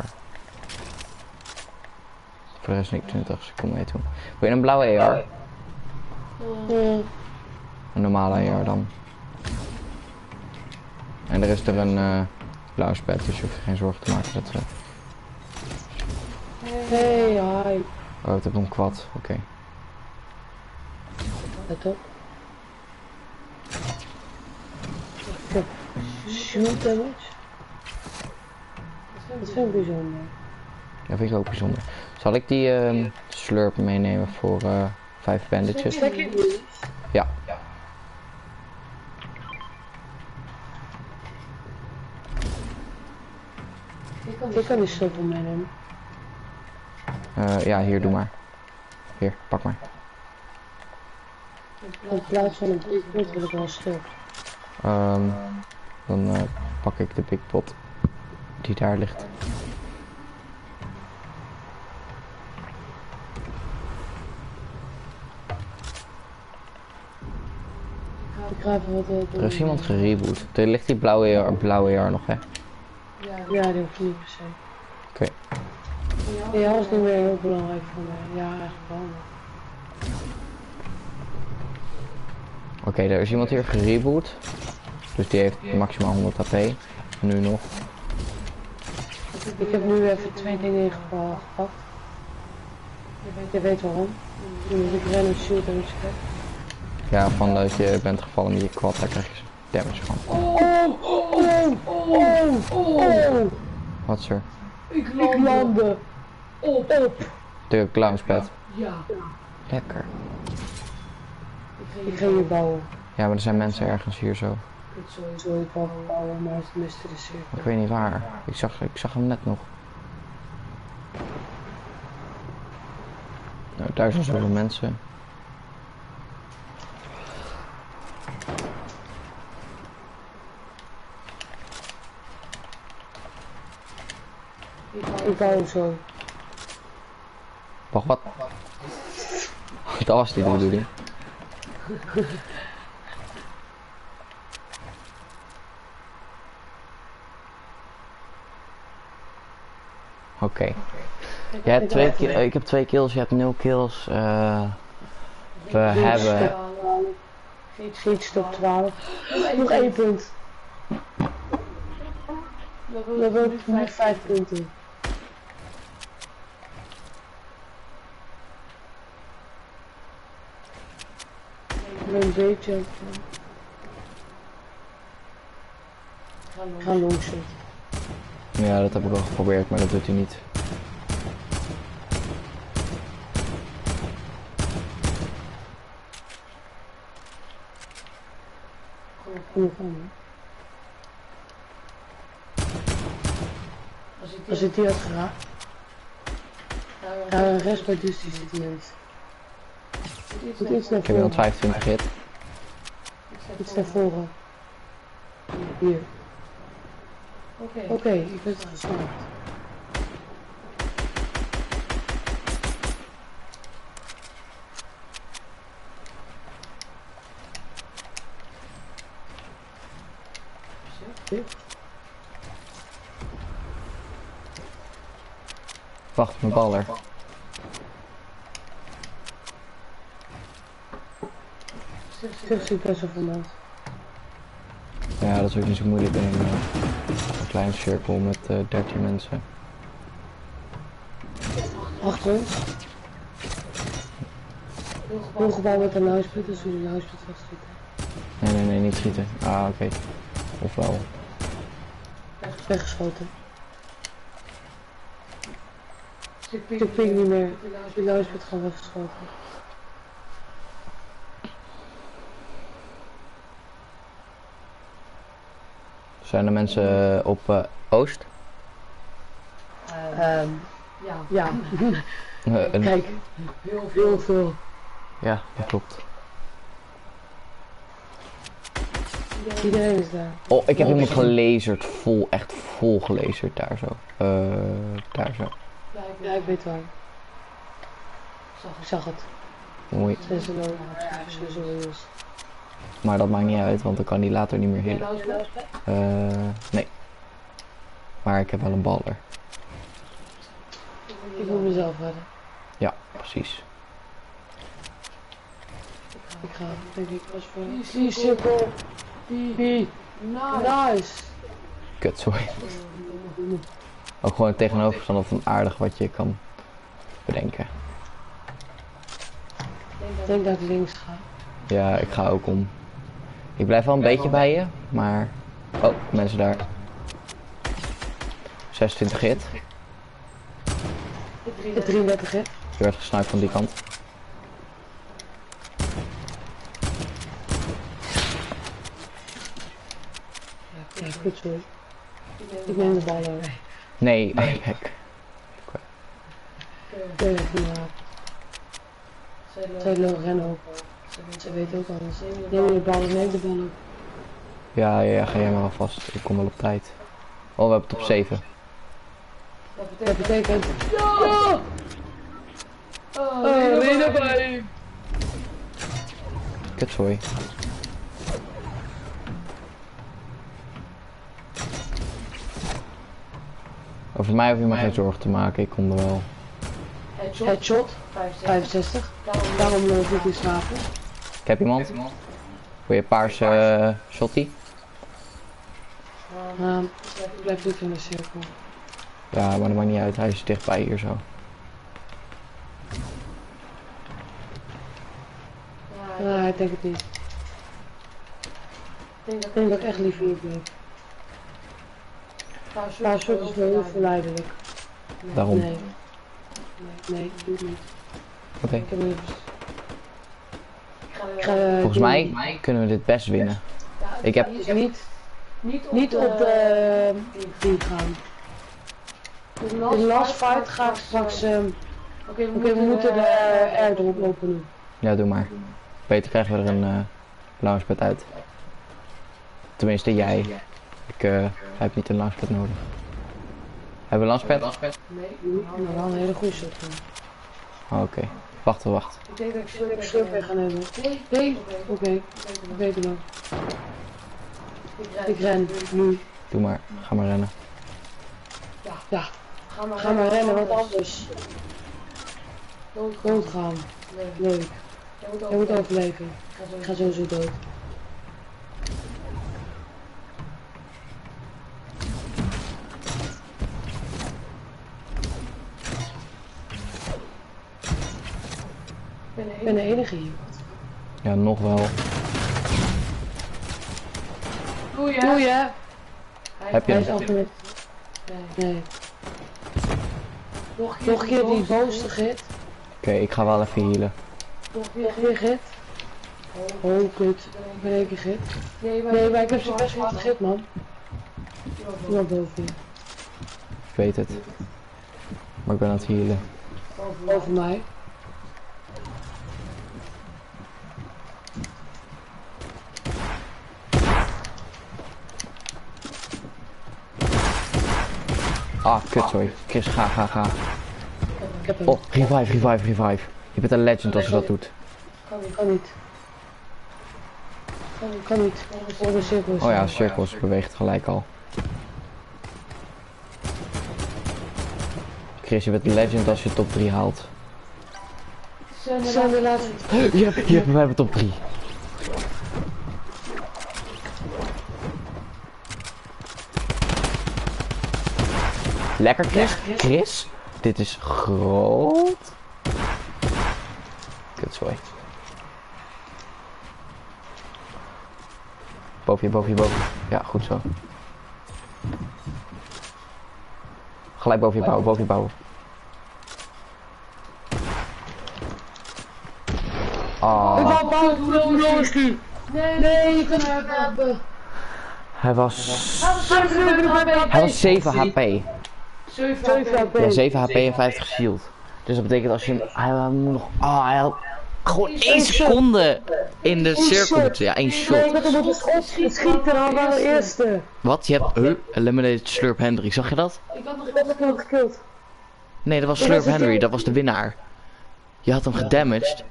Voor de rest niet 20 seconden mee doen. Wil je een blauwe AR? Ja. Een normale AR dan. En er is er een blauwe spet, dus je hoeft er geen zorgen te maken dat we... Hey, hi. Oh, het heeft een quad, oké. Let op. Ik heb shield damage. Dat vind ik bijzonder. Dat vind ik ook bijzonder. Zal ik die slurp meenemen voor 5 bandages? Ja. Ik kan die slurp meenemen. Ja, hier, doe maar. Hier, pak maar. In plaats van een big pot wil ik wel een slurp. Dan pak ik de big pot die daar ligt. Ik ga even wat Er is iemand gereboot. Er ligt die blauwe AR nog, hè? Ja, die hoeft niet per se. Oké. Ja, dat is niet meer heel belangrijk voor mij. Ja, eigenlijk wel. Oké, er is iemand hier gereboot. Dus die heeft maximaal 100 HP. Nu nog. Ik heb nu even 2 dingen gepakt. Je weet waarom. Nu moet ik random shield damage krijgen. Ja, van dat je bent gevallen met je quad, daar krijg je damage van. Oh! Wat is er? Ik landde op. De clownspad. Ja. Lekker. Ik ga hier bouwen. Ja, maar er zijn mensen ergens hier zo. Sorry, ik wou bouwen, maar het miste de cirkel. Ik weet niet waar. Ik zag hem net nog. Nou, daar zijn zoveel mensen. Ik bouw zo. Wacht, wat? Dat was niet de bedoeling. Oké. Jij hebt 2 kills, ik heb 2 kills, je hebt 0 kills. We hebben... Schietstop 12. Nog 1 punt. We hebben nu 5 punten. Ik ben een beetje... Ga longshot. Ja, dat heb ik al geprobeerd, maar dat doet hij niet. Als ik die had geraakt, de rest bij Dusty zit mensen. Moet iets naar Ik heb voren. 125 hit. Iets naar voren. Hier. Oké, ik ben het gesnapt. Wacht, mijn baller. Zeg, zit best wel veel mensen. Ja, dat is ook niet zo moeilijk in een kleine cirkel met 13 mensen. Achter ons. Een gebouw met een huisput, dus jullie een huisput vastschieten. Nee, niet schieten. Ah, oké. Ofwel. Weggeschoten. Ik ping niet meer. Jullie huisput gewoon weggeschoten. Zijn er mensen op Oost? Ja. Kijk, heel veel. Ja, dat klopt. Iedereen is daar. Oh, ik heb iemand gelazerd. Vol, echt vol gelazerd daar zo. Daar zo. Ja, ik weet waar. Ik zag het. Mooi. Ze Maar dat maakt niet uit, want dan kan die later niet meer healen. Nee. Maar ik heb wel een baller. Ik moet mezelf redden. Ja, precies. Ik ga, denk ik, als voor die cirkel. Die. Nice. Kut, sorry. Ook gewoon het tegenovergestelde van aardig wat je kan bedenken. Ik denk dat ik links ga. Ja, ik ga ook om. Ik blijf wel een beetje bij je, maar... Oh, mensen daar. 26 hit. 33 hè? Je werd gesniped van die kant. Ja, goed zo. Ik neem de bal over. Nee, kijk. Zij rennen ook. Ze weten ook alles. Neem de bal, neem de bal ook. Ja, ga jij maar alvast. Ik kom wel op tijd. Oh, we hebben top 7. Dat betekent... Ja! Oh, nee, erbij! Kut, sorry. Over mij hoef je maar geen zorgen te maken, ik kom er wel. Headshot, 65. Daarom loop ik in slapen. Ik heb iemand. Wil je paarse shotty? Ik blijf niet in de cirkel. Ja, maar dat maakt niet uit, hij is dichtbij hier zo. Nee, ik denk het niet. Ik denk dat ik echt liever hier bleef. Paar shot is wel heel verleidelijk. Daarom. Nee, doe het niet. Oké. Ik heb even... Volgens mij kunnen we dit best winnen. Ik heb... Niet op de team gaan. In de last fight ga ik straks... Oké, we moeten de airdrop openen. Ja, doe maar. Beter krijgen we er een launchpad uit. Tenminste, jij. Ik heb niet een launchpad nodig. Hebben we een launchpad? Nee, maar wel een hele goede shot. Oh, oké. Wacht. Ik denk dat ik slurp weer gaan hebben. Nee? Oké. Ik weet het nog. Ik ren, nu. Doe maar. Ga maar rennen. Ja. Ga maar rennen, want anders. Doodgaan. Leuk. Jij moet overleven. Ik ga sowieso dood. Ik ben de enige hier. Ja, nog wel. Doe je? Heb je Hij is hem? afgelegd. Nee. Nog een keer die bovenste git. Oké, ik ga wel even healen. Nog weer git. Oh, kut. Ik ben één keer git. Nee, maar ik heb ze best wel hard git, man. Iemand boven je. Ik weet het. Maar ik ben aan het healen. Over mij. Ah, kut, sorry. Chris, ga. Ik heb hem. Oh, revive. Je bent een legend als je dat doet. Kan niet. Kan niet. Oh, de cirkels. Oh ja, cirkels beweegt gelijk al. Chris, je bent een legend als je top 3 haalt. Zijn de laatste. Ja, we hebben top 3. Lekker, Chris. Dit is groot. Kutzooi. Boven je. Ja, goed zo. Gelijk boven je bouwen. Ah. Hoe is die? Nee, je kan hem hebben. Hij was 7 HP. 7 HP. Ja, 7 HP en 50 shield. Dus dat betekent als je hem... Hij moet nog... hij had gewoon 1 seconde in de cirkel moeten. Ja, 1 shot. Nee, dat moet het schieten, dan waren we eerste. Wat? Je hebt... Eliminated Slurp Henry. Zag je dat? Ik had nog gekild. Nee, dat was Slurp Henry. Dat was de winnaar. Je had hem gedamaged.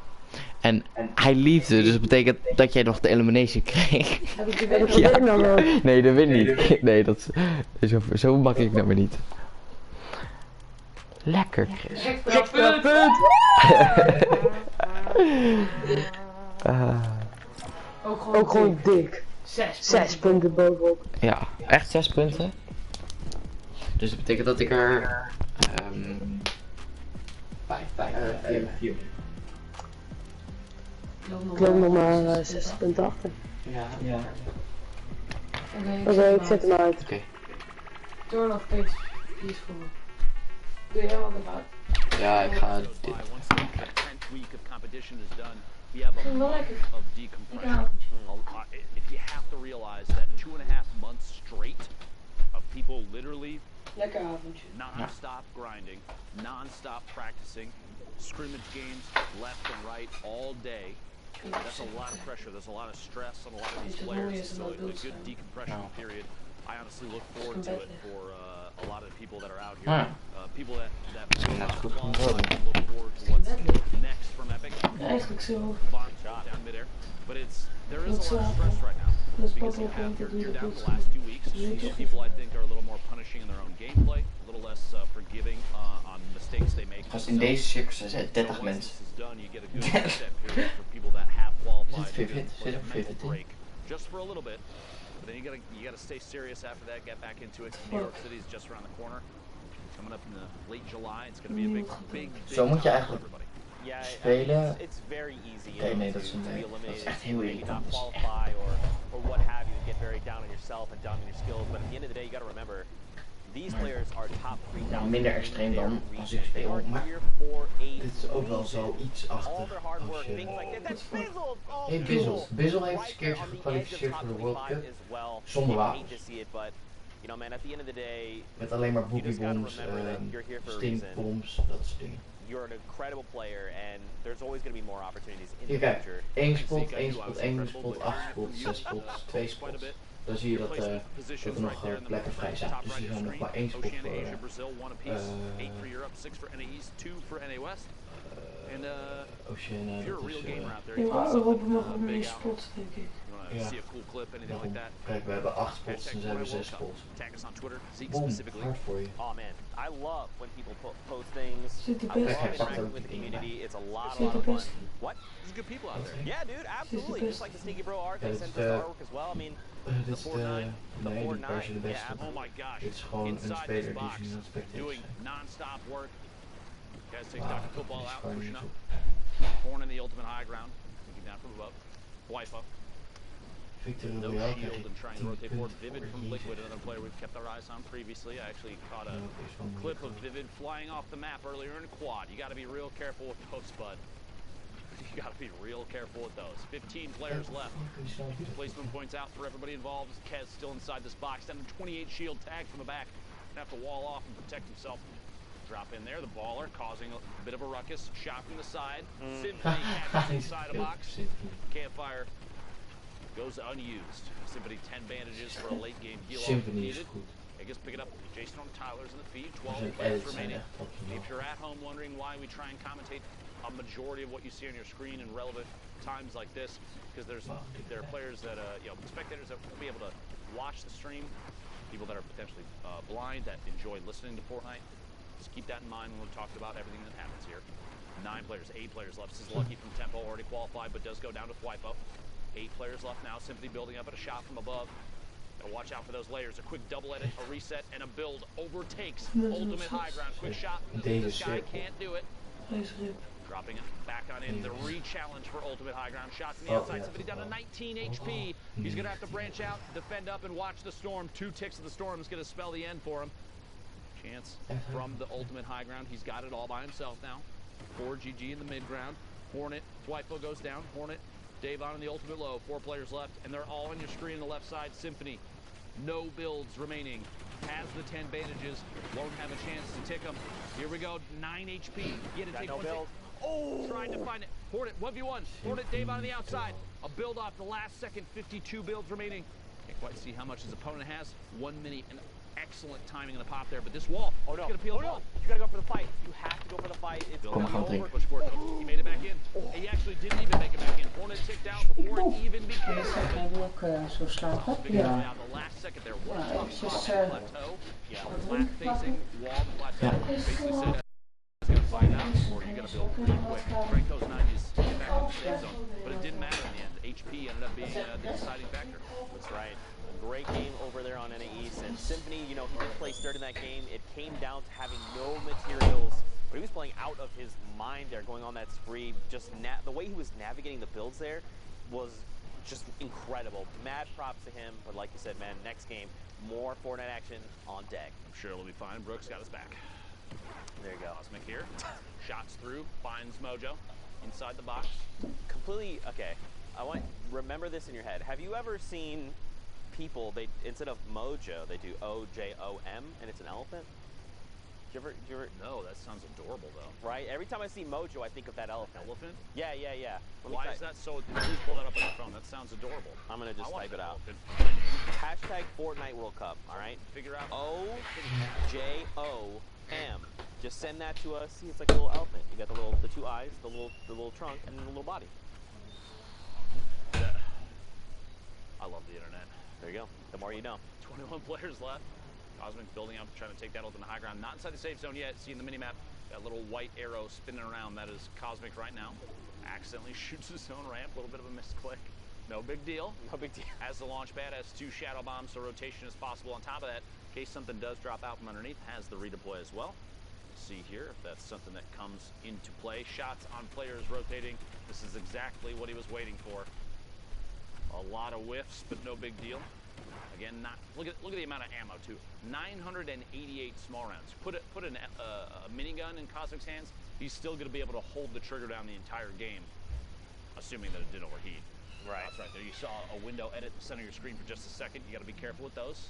En hij liefde, dus dat betekent dat jij nog de elimination kreeg. Heb ik de nou wel? Nee, dat win niet. Nee, dat is zo makkelijk naar me niet. Lekker, Chris. Extra punt! Ook gewoon dik. 6 punten bovenop. Ja, echt 6 punten. Dus dat betekent dat ik er... 4. Ik loop nog maar 60 punten achter. Ja. Oké, ik zet hem uit. Oké. Turn of peaceful. Doe jij wat erbij? Ja, ik ga dit. Once the 10th week of competition is done, we have a Wel month lekker. of decompression. If you have to realize that 2.5 months straight of people literally Lekker avondje. non-stop grinding, non-stop practicing, scrimmage games left and right all day. That's a lot of pressure. There's a lot of stress on a lot of these players. So a good decompression period. I honestly look forward to it for a lot of the people that are out here. People that will not qualify look forward to what's next from Epic. Eigenlijk zo. Bomb shot down midair. But there is a lot of stress right now. Because you're down the last 2 weeks. Some people I think are a little more punishing in their own gameplay, a little less forgiving on mistakes they make. Als in deze circus zijn 30 mensen. Done, you get a good reset period for people that have qualified. Zit op 15? Break, just for a little bit. But then you gotta stay serious after that. Get back into it. New York City is just around the corner. Coming up in the late July. It's gonna be a big. Zo moet je eigenlijk Yeah, spelen. it's very easy. Nee, nee, dat is to be dat is eliminated, echt heel maybe irritant. not Dat is echt- qualify or what have you, get very down on yourself and down on your skills. But at the end of the day, you got to remember, these players are top 3,000. Minder extreem dan als ik speel, maar dit is ook wel zo iets achter als je... Hey, Bizzle heeft eens een keer gekwalificeerd voor de World Cup zonder wapens. You know, man, at the end of the day, Met alleen maar you just gotta boogiebombs, remember that you're here for a reason. stinkbombs, dat soort dingen. You're an incredible player, and there's always going to be more opportunities in Hier the kijk, future. 1 spot, 1 spot, 1 spot, 8 spots, 6 spots, 2 spots. Dan zie je dat er nog plekken vrij zijn. Dus er zijn nog maar 1 spot voor Oceania. If you're a Dat real is, gamer out there, Ja, you maar want Europa something mag ook big meer out. spots, denk ik. You wanna see a cool clip, anything like Daarom. that? Kijk, we hebben 8 spots en ze hebben 6 spots. Tag us on Twitter, Zeke Boom, specifically. hard voor je. Oh man, I love when people post things. Zit de I love beste. Kijk, hij pakt interacting ook with the die dingen community. It's a lot Zit de of fun. beste. What? There's good people out there. Yeah, dude, absolutely. Just like the Sneaky Bro art, they dit sent is us the de- artwork as well. I mean, Dit is de... Nee, die versie de beste. Oh my gosh. Dit is gewoon een Inside speler this die box, ze niet aan het spectators doing zijn. non-stop work. Guys take Ah, Dr. dit Football is out, gewoon pushing niet up. zo. Horn in the ultimate high ground. Looking down from above. Wipe up. Victor No Royale krijg shield je and trying to 10 rotate forward. punten Vivid voor from hier Liquid, zitten. another player we've kept our eyes on previously. I actually caught a Ja, oké, is wel clip of moeilijk. Vivid flying off the map earlier in quad. You got to be real careful with those, bud. You got to be real careful with those. 15 players left. Placement points out for everybody involved. Kez still inside this box. Down to 28 shield tag from the back. Gonna have to wall off and protect himself. Drop in there. The baller causing a bit of a ruckus. Shot from the side. Symphony catches inside a box. Campfire goes unused. Symphony 10 bandages for a late game heal. Symphony is goed. Vegas pick it up. Jason on Tyler's in the feed. Er 12 zijn players edits zijn remaining. echt optimaal. If you're at home wondering why we try and commentate a majority of what you see on your screen in relevant times like this, because there are players that spectators that won't be able to watch the stream, people that are potentially blind that enjoy listening to Fortnite. Just keep that in mind when we're talking about everything that happens here. 9 players, 8 players left. This is Lucky from Tempo, already qualified, but does go down to Fwipo. 8 players left now, simply building up at a shot from above. Gotta watch out for those layers. A quick double edit, a reset, and a build overtakes ultimate high ground. Quick shot. This guy can't do it. Dropping it back on in. The re-challenge for ultimate high ground. Shots on the outside. Somebody down to 19 HP. He's gonna have to branch out, defend up, and watch the storm. 2 ticks of the storm is gonna spell the end for him. Chance from the ultimate high ground. He's got it all by himself now. 4 GG in the mid ground. Hornet, Fwipo goes down. Hornet, Dave on in the ultimate low. 4 players left, and they're all on your screen on the left side. Symphony, no builds remaining. Has the 10 bandages. Won't have a chance to tick him. Here we go. 9 HP. Get it. Take no build. Oh! Trying to find it. Hornet, 1v1. Hornet, Dave on the outside. A build off the last second. 52 builds remaining. Can't quite see how much his opponent has. 1 minute and excellent timing in the pop there, but this wall, it's gonna peel off. You gotta go for the fight. You have to go for the fight. It's Kom, gaan drinken. Push for it. He made it back in. He actually didn't even make it back in. Hornet ticked out before it even began. Hij wil ook zo slapen. Yeah. The last second there. Eventjes Plateau. Yeah. Flat facing wall plateau. Basically said he's gonna find out or you're gonna build pretty quick. Franco's 90s get back in the safe zone, but it didn't matter in the end. HP ended up being the deciding factor. That's right. Great game over there on NA East, and Symphony, you know, he did play third in that game. It came down to having no materials, but he was playing out of his mind there, going on that spree. Just the way he was navigating the builds there was just incredible. Mad props to him, but like you said, man, next game, more Fortnite action on deck. I'm sure it'll be fine. Brooks got his back. There you go. Cosmic here. Shots through, finds Mojo inside the box. Completely, okay. I want remember this in your head. Have you ever seen people, they instead of Mojo, they do O-J-O-M, and it's an elephant? Did you ever? No, that sounds adorable though. Right? Every time I see Mojo, I think of that elephant. Elephant? Yeah. Why is that so? Please pull that up on your phone. That sounds adorable. I'm gonna just type it out. Elephant. Hashtag Fortnite World Cup, all right? Figure out. O-J-O-M. Just send that to us. See, it's like a little elephant. You got the 2 eyes, the little trunk, and the little body. I love the internet. There you go. The more you know. 21 players left. Cosmic building up, trying to take that ultimate high ground. Not inside the safe zone yet. Seeing the minimap, that little white arrow spinning around. That is Cosmic right now. Accidentally shoots his own ramp. A little bit of a misclick. No big deal. No big deal. Has the launch pad, has 2 shadow bombs, so rotation is possible. On top of that, in case something does drop out from underneath, has the redeploy as well. See here if that's something that comes into play. Shots on players rotating. This is exactly what he was waiting for. A lot of whiffs, but no big deal. Again, look at the amount of ammo too. 988 small rounds. Put a minigun in Cosmic's hands, he's still going to be able to hold the trigger down the entire game, assuming that it did overheat. Right. That's right there. You saw a window edit in the center of your screen for just a second. You got to be careful with those.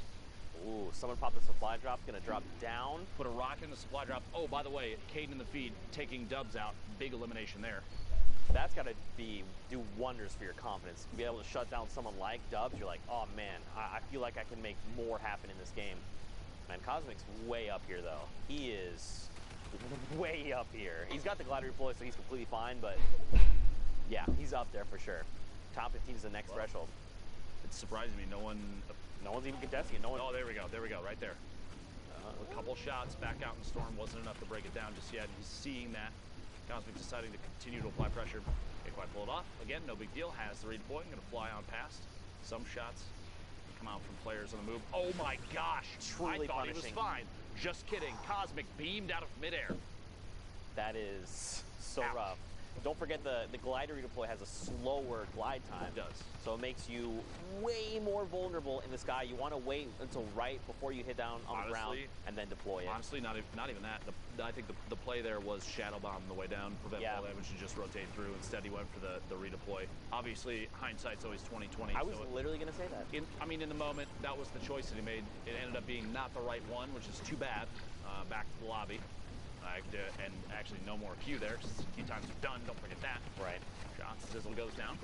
Ooh, someone popped the supply drop. Gonna drop down. Put a rock in the supply drop. Oh, by the way, Caden in the feed taking Dubs out. Big elimination there. That's got to do wonders for your confidence. To be able to shut down someone like Dubs, you're like, oh man, I feel like I can make more happen in this game. Man, Cosmic's way up here though. He is way up here. He's got the glider deploy, so he's completely fine, but yeah, he's up there for sure. Top 15 is the next threshold. It's surprising me no one's even contesting it. No one. Oh, there we go, right there. A couple shots back out in the storm wasn't enough to break it down just yet. He's seeing that. Cosmic deciding to continue to apply pressure. Can't quite pull it off. Again, no big deal. Has the redeploy. Going to fly on past. Some shots come out from players on the move. Oh my gosh! Truly I thought punishing. he was fine. Just kidding. Cosmic beamed out of midair. That is so Ouch. rough. Don't forget the glider redeploy has a slower glide time. It does. So it makes you way more vulnerable in the sky. You want to wait until right before you hit down on the ground and then deploy it. Honestly, not even that. I think the play there was shadow bomb on the way down, prevent fall damage, and just rotate through. Instead, he went for the redeploy. Obviously, hindsight's always 20/20. I was literally going to say that. In the moment, that was the choice that he made. It ended up being not the right one, which is too bad. Back to the lobby. And actually no more Q there. Just a few times are done. Don't forget that. Right. Shots. Sizzle goes down.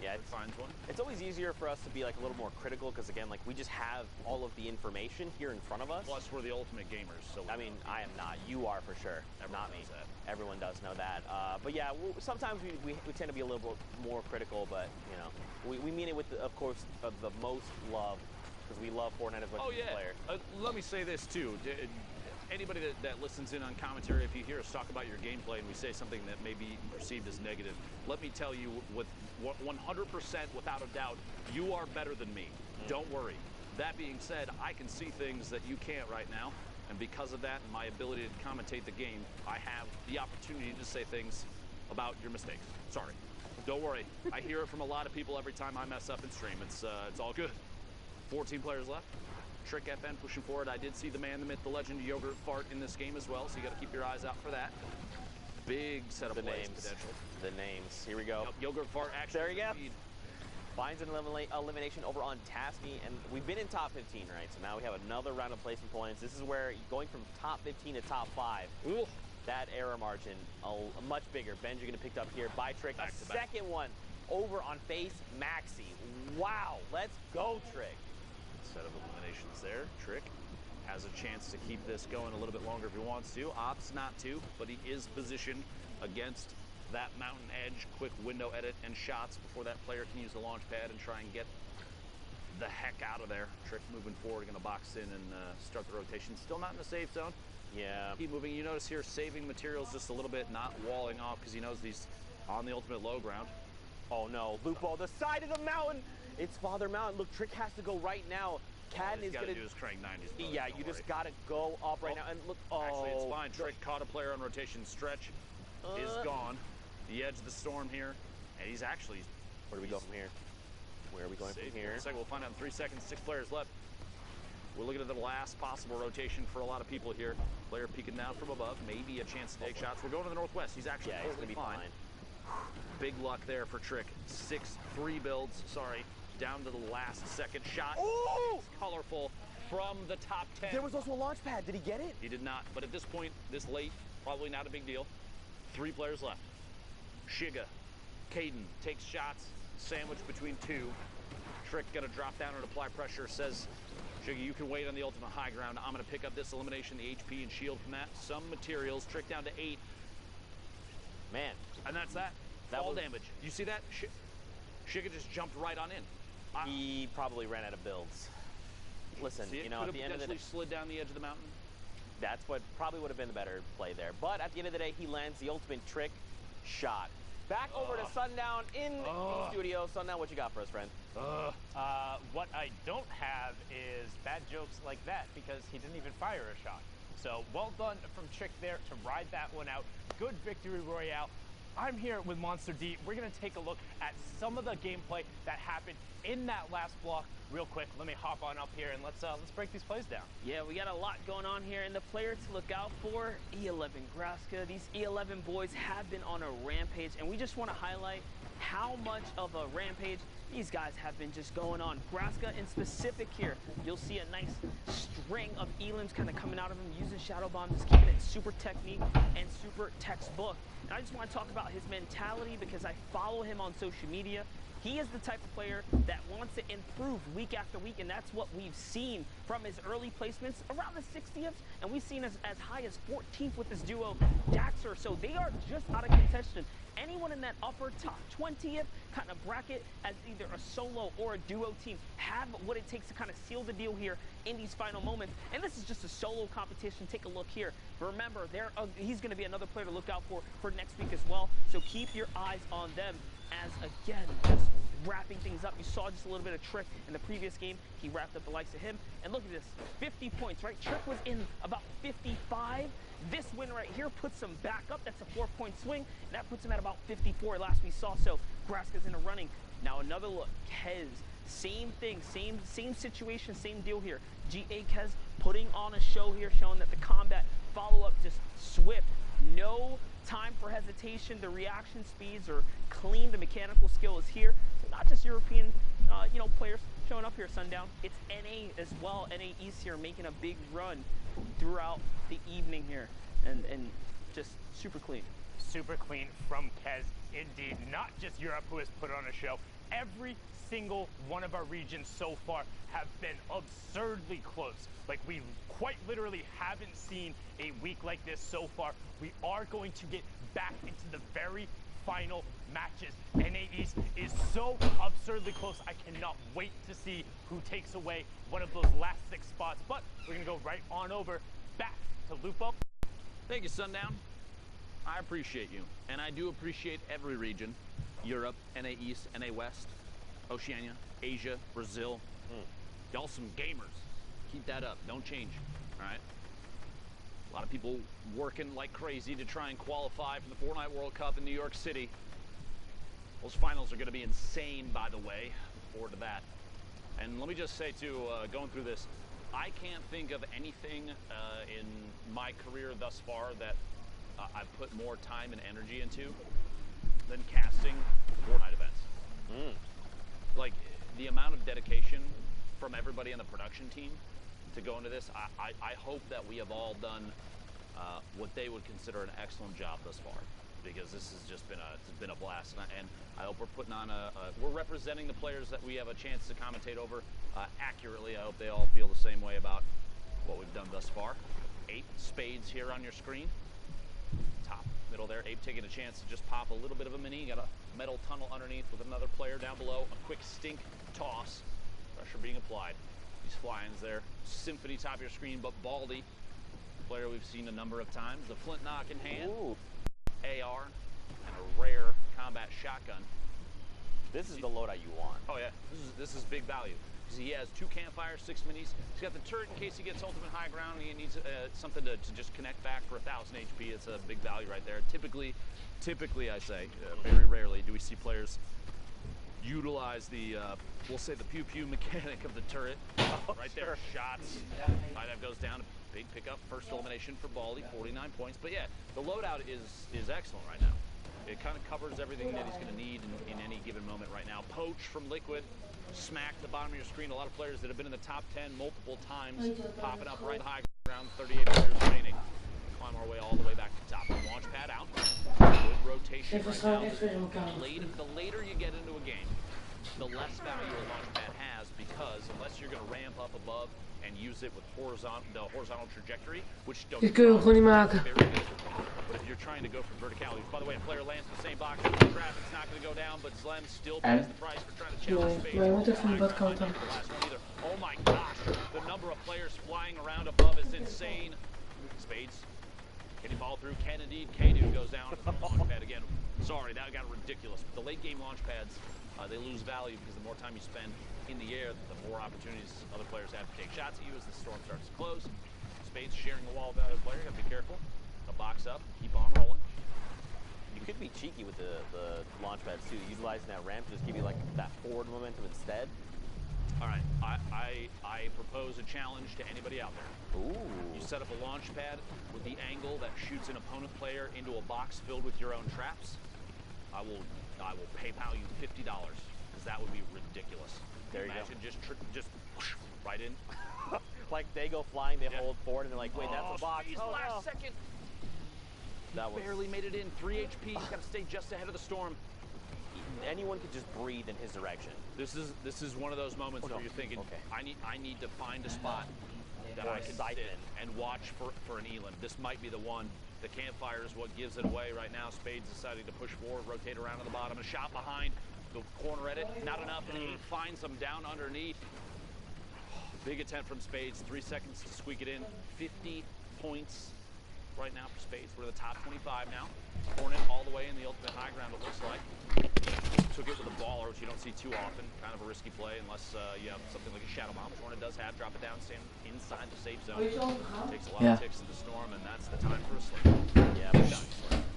Yeah, finds one. It's always easier for us to be like a little more critical because again, like we just have all of the information here in front of us. Plus, we're the ultimate gamers, so. I mean, I am not. You are for sure. Everyone Not me. knows that. Everyone does know that. But yeah, sometimes we tend to be a little bit more critical, but you know, we mean it with, of course, the most love because we love Fortnite as much as the player. Let me say this too. Anybody that listens in on commentary, if you hear us talk about your gameplay and we say something that may be perceived as negative, let me tell you with 100% without a doubt, you are better than me. Don't worry. That being said, I can see things that you can't right now, and because of that and my ability to commentate the game, I have the opportunity to say things about your mistakes. Sorry. Don't worry. I hear it from a lot of people every time I mess up in stream. It's all good. 14 players left. Trick FN pushing forward. I did see the man, the myth, the legend, Yogurt Fart in this game as well, so you got to keep your eyes out for that. Big set of plays potential. The names. Here we go. Yep, Yogurt Fart actually. There you go. Finds an elimination over on Tasky, and we've been in top 15, right? So now we have another round of placement points. This is where going from top 15 to top 5. Ooh. That error margin, much bigger. Ben's going to pick up here by Trick. A second one over on Face Maxi. Wow, let's go, Trick. Set of eliminations there. Trick has a chance to keep this going a little bit longer if he wants to. Opts not to, but he is positioned against that mountain edge. Quick window edit and shots before that player can use the launch pad and try and get the heck out of there. Trick moving forward, going to box in and start the rotation. Still not in the safe zone. Yeah. Keep moving. You notice here saving materials just a little bit, not walling off because he knows he's on the ultimate low ground. Oh no, loop ball, the side of the mountain. It's Father Mountain. Look, Trick has to go right now. Cad is going to do his crank 90s. Yeah, you just got to go up right now. And look, actually, it's fine. Trick caught a player on rotation. Stretch is gone. The edge of the storm here. And he's actually... Where do we go from here? Where are we going from here? We'll find out in 3 seconds. 6 players left. We're looking at the last possible rotation for a lot of people here. Player peeking down from above. Maybe a chance to take shots. We're going to the northwest. He's actually totally fine. Big luck there for Trick. 6-3 builds. Sorry. Down to the last second shot. Ooh! Colorful from the top 10. There was also a launch pad. Did he get it? He did not. But at this point, this late, probably not a big deal. 3 players left. Shiga. Caden takes shots. Sandwiched between 2. Trick gonna drop down and apply pressure. Says, Shiga, you can wait on the ultimate high ground. I'm gonna pick up this elimination, the HP and shield from that. Some materials. Trick down to 8. Man. And that's that. Fall damage. You see that? Shiga just jumped right on in. He probably ran out of builds. Listen, you know, at the end of the day, slid down the edge of the mountain. That's what probably would have been the better play there. But at the end of the day, he lands the ultimate Trick shot. Back over to Sundown in the studio. Sundown, what you got for us, friend? What I don't have is bad jokes like that because he didn't even fire a shot. So well done from Trick there to ride that one out. Good victory royale. I'm here with Monster D. We're going to take a look at some of the gameplay that happened in that last block. Real quick, let me hop on up here and let's break these plays down. Yeah, we got a lot going on here, and the player to look out for, E11 Graska. These E11 boys have been on a rampage, and we just want to highlight how much of a rampage these guys have been just going on. Graska in specific here, you'll see a nice string of elims kind of coming out of him using Shadow Bomb, just keeping it super technique and super textbook. And I just want to talk about his mentality because I follow him on social media. He is the type of player that wants to improve week after week, and that's what we've seen from his early placements around the 60th, and we've seen as high as 14th with his duo, Daxter. So they are just out of contention. Anyone in that upper top 20th kind of bracket as either a solo or a duo team have what it takes to kind of seal the deal here in these final moments. And this is just a solo competition. Take a look here. Remember, he's going to be another player to look out for next week as well. So keep your eyes on them as, again, just wrapping things up. You saw just a little bit of Trick in the previous game. He wrapped up the likes of him. And look at this, 50 points, right? Trick was in about 55. This win right here puts him back up. That's a 4-point swing. And that puts him at about 54 last we saw. So Graska's in a running. Now another look. Kez, same thing, same situation, same deal here. GA Kez putting on a show here, showing that the combat follow-up just swift. No time for hesitation. The reaction speeds are clean. The mechanical skill is here. So not just European players showing up here, Sundown. It's NA as well. NA East here making a big run throughout the evening here. And just super clean. Super clean from Kez, indeed. Not just Europe who has put on a show. every single one of our regions so far have been absurdly close. Like, we quite literally haven't seen a week like this so far. We are going to get back into the very final matches. NA East is so absurdly close. I cannot wait to see who takes away one of those last 6 spots. But we're going to go right on over back to Lupo. Thank you, Sundown. I appreciate you. And I do appreciate every region. Europe, NA East, NA West, Oceania, Asia, Brazil. Y'all some gamers. Keep that up. Don't change. All right? A lot of people working like crazy to try and qualify for the Fortnite World Cup in New York City. Those finals are going to be insane, by the way. Look forward to that. And let me just say, too, going through this, I can't think of anything in my career thus far that I've put more time and energy into than casting Fortnite events. Like, the amount of dedication from everybody on the production team to go into this, I hope that we have all done what they would consider an excellent job thus far, because this has just been a blast, and I hope we're putting on we're representing the players that we have a chance to commentate over accurately. I hope they all feel the same way about what we've done thus far. Ape Spades here on your screen, top middle there. Ape taking a chance to just pop a little bit of a mini. Got a metal tunnel underneath with another player down below. A quick stink toss. Pressure being applied. These fly-ins there. Symphony top of your screen, but Baldy, player we've seen a number of times. The flint knock in hand. Ooh. AR and a rare combat shotgun. This is the loadout you want. Oh yeah, this is big value. He has 2 campfires, 6 minis. He's got the turret in case he gets ultimate high ground. He needs something to just connect back for 1,000 HP. It's a big value right there. Typically I say, very rarely do we see players utilize the, we'll say the pew-pew mechanic of the turret. Right there, shots. Dive goes down, big pickup, first elimination for Baldy, 49 points. But yeah, the loadout is excellent right now. It kind of covers everything that he's going to need in any given moment right now. Poach from Liquid, smack the bottom of your screen. A lot of players that have been in the top 10 multiple times, popping up right high ground, 38 players remaining. Climb our way all the way back to the top. Launch pad out. Good rotation right now. The later you get into a game, the less value a launch pad has, because unless you're going to ramp up above and use it with the horizontal trajectory, which don't Dit kun je gewoon niet maken. but if you're trying to go for verticality, by the way, a player lands in the same box with the trap, it's not going to go down, but Slem still pays the price for trying to challenge space. Maar je moet even de badkant aan. Oh my gosh, the number of players flying around above is insane. Spades, can he fall through? Can indeed. Kadu goes down to the launch pad again. Sorry, that got ridiculous. But the late game launch pads, they lose value because the more time you spend in the air, the more opportunities other players have to take shots at you as the storm starts to close. Spades sharing the wall with the other player, gotta be careful. A box up, keep on rolling. You could be cheeky with the launch pads too, utilizing that ramp to just give you like that forward momentum instead. All right, I propose a challenge to anybody out there. Ooh. You set up a launch pad with the angle that shoots an opponent player into a box filled with your own traps. I will PayPal you $50 because that would be ridiculous. There you Imagine just whoosh, right in. Like they go flying, they hold forward, and they're like, wait, that's a box. Oh, last no. second. That was Barely made it in. 3 HP. He's got to stay just ahead of the storm. anyone could just breathe in his direction. This is one of those moments where you're thinking, okay. I need to find a spot that I can sit and watch for an Elan. This might be the one. The campfire is what gives it away right now. Spades deciding to push forward, rotate around to the bottom, a shot behind, the corner at it, not enough, and he finds them down underneath. Big attempt from Spades, 3 seconds to squeak it in. 50 points right now for Spades. We're in the top 25 now. Hornet all the way in the ultimate high ground, it looks like. Took it with a baller, which you don't see too often. Kind of a risky play unless you have something like a shadow bomb, which Hornet does have. Drop it down, stand inside the safe zone. Takes a lot of ticks in the storm, and that's the time for a slip. Yeah,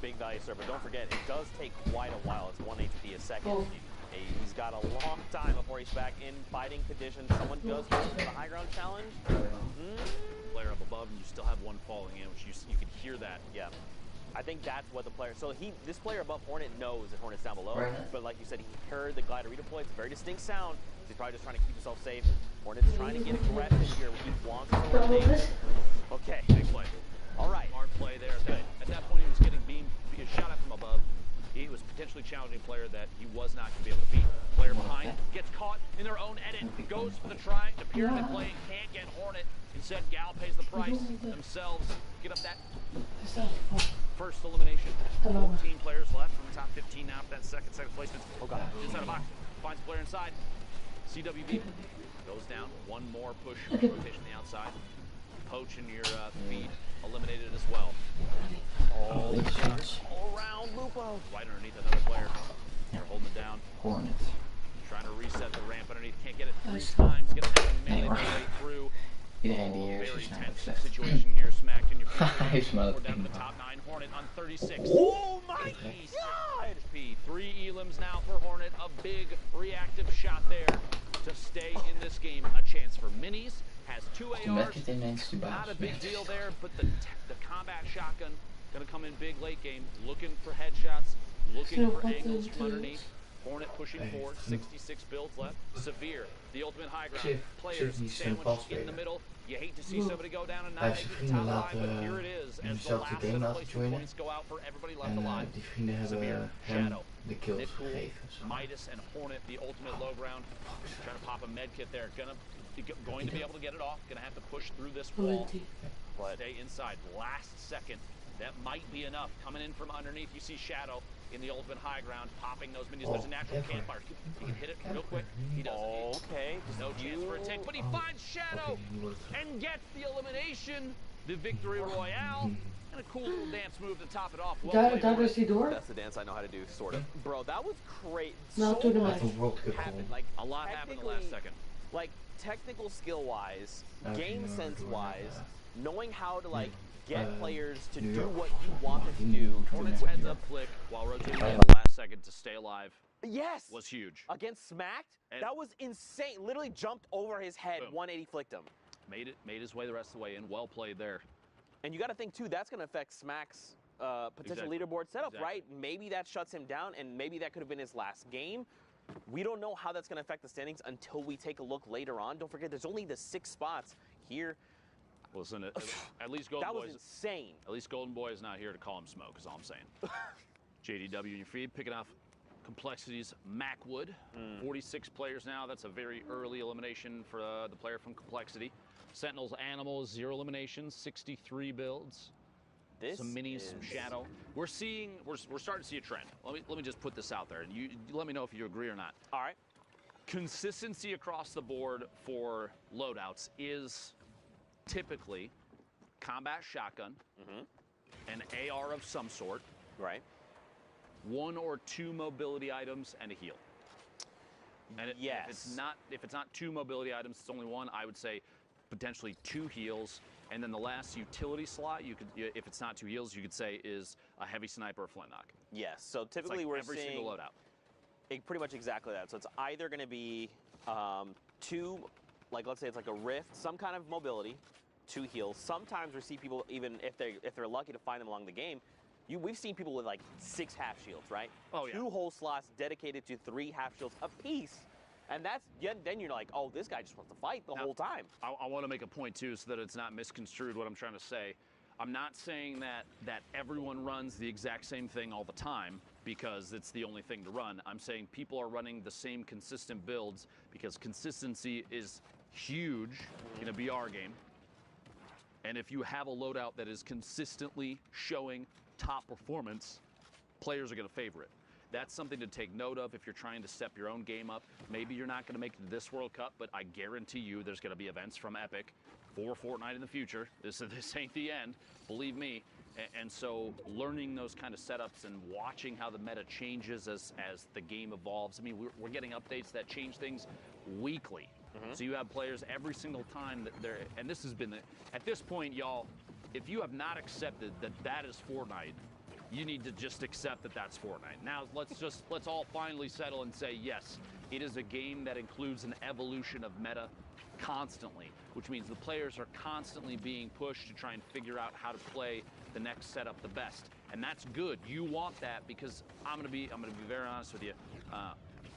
big value, sir. But don't forget, it does take quite a while. It's 1 HP a second. He's got a long time before he's back in fighting conditions. Someone does go for the high ground challenge. Player up above, and you still have one falling in, which you can hear that. Yeah. I think that's what the player. So this player above Hornet knows that Hornet's down below. But like you said, he heard the glider redeploy. It's a very distinct sound. He's probably just trying to keep himself safe. Hornet's trying to get aggressive here. He wants to eliminate. Okay. Big play. All right. Hard play there. Good. At that point, he was getting beamed, shot at from above. He was potentially challenging a player that he was not going to be able to beat. Player behind gets caught in their own edit, goes for the try, the pyramid play, can't get Hornet. Instead, Gal pays the price themselves. Get up that first elimination. 14 players left from the top 15 now for that second placement. Oh god, inside the box, finds a player inside. CWB goes down. One more push rotation to the outside. Poach in your feed eliminated as well. All around Lupo. Right underneath another player. They're holding it down. Hornet. Trying to reset the ramp underneath. Can't get it 3 times. Get it made it way through. Iedereen die hier Very is snel tense slecht. situation here. Smacked in your Hij feet. is maar We're dat down to ding. the top 9. Hornet on 36. Oh my god! 3 elims now for Hornet. A big reactive shot there to stay in this game. A chance for minis. Has 2 ARs. Not a big deal there, but the combat shotgun gonna come in big late game. Looking for headshots. Looking for angles from underneath. Hornet pushing forward, 66 builds left. Severe, the ultimate high ground. Players sandwiched in the middle. You hate to see somebody go down and not make it to top 5, but here it is as the last set of placement points go out for everybody left alive. Die vrienden Severe, hebben hem Shadow, de kills Nick Cool, gegeven. Zo. Midas, and Hornet, the ultimate low ground. Trying to pop a med kit there. Going to be able to get it off. Gonna have to push through this wall. Stay inside. Last second. That might be enough. Coming in from underneath, you see Shadow in the ultimate high ground, popping those minis. There's a natural campfire. He can hit it real quick. He doesn't. Okay. No chance for a take, but he finds Shadow and gets the elimination, the victory royale, and a cool little dance move to top it off. Daar is hij door. That's the dance I know how to do, sort of. Bro, that was great. Nou, So toen de much match. World Cup happened. gewonnen. Like, A lot happened in the last second. like technical skill wise, game Okay, sense door wise, naar, knowing how to like get players to New do York. what you want them to do. Hornet's heads up flick while rotating in the last second to stay alive Yes. was huge. Against Smacked, And- that was insane. Literally jumped over his head, Boom. 180 flicked him. Made his way the rest of the way in. Well played there. And you got to think too, that's going to affect Smack's potential Exactly. leaderboard setup, Exactly. right? Maybe that shuts him down, and maybe that could have been his last game. We don't know how that's going to affect the standings until we take a look later on. Don't forget, there's only the 6 spots here. Listen, at least Golden That was Boy's insane. At least Golden Boy is not here to call him smoke, is all I'm saying. JDW in your feed, picking off Complexity's Macwood. 46 players now. That's a very early elimination for the player from Complexity. Sentinel's Animals, 0 eliminations, 63 builds. This Some minis, some Shadow. We're starting to see a trend. Let me just put this out there, and you let me know if you agree or not. All right. Consistency across the board for loadouts is typically combat shotgun, an AR of some sort, Right. 1 or 2 mobility items, and a heal. And Yes. if it's not 2 mobility items, it's only 1. I would say potentially 2 heals, and then the last utility slot, if it's not 2 heals, you could say is a heavy sniper or flintlock. Yes. So It's typically like we're every seeing single loadout. pretty much exactly that. So it's either going to be 2, like let's say it's like a rift, some kind of mobility, 2 heals. Sometimes we see people, even if they're lucky to find them along the game, we've seen people with like 6 half shields, right? Oh, yeah. 2 whole slots dedicated to 3 half shields apiece. And then you're like, oh, this guy just wants to fight the whole time. I want to make a point too, so that it's not misconstrued what I'm trying to say. I'm not saying that everyone runs the exact same thing all the time because it's the only thing to run. I'm saying people are running the same consistent builds because consistency is huge in a BR game. And if you have a loadout that is consistently showing top performance, players are going to favor it. That's something to take note of if you're trying to step your own game up. Maybe you're not going to make it to this World Cup, but I guarantee you there's going to be events from Epic for Fortnite in the future. This ain't the end, believe me. And so learning those kind of setups and watching how the meta changes as the game evolves. I mean, we're getting updates that change things weekly. So you have players every single time that they're, and this has been, at this point, y'all, if you have not accepted that is Fortnite, you need to just accept that that's Fortnite. Now, let's all finally settle and say, yes, it is a game that includes an evolution of meta constantly, which means the players are constantly being pushed to try and figure out how to play the next setup the best. And that's good. You want that because I'm gonna be very honest with you.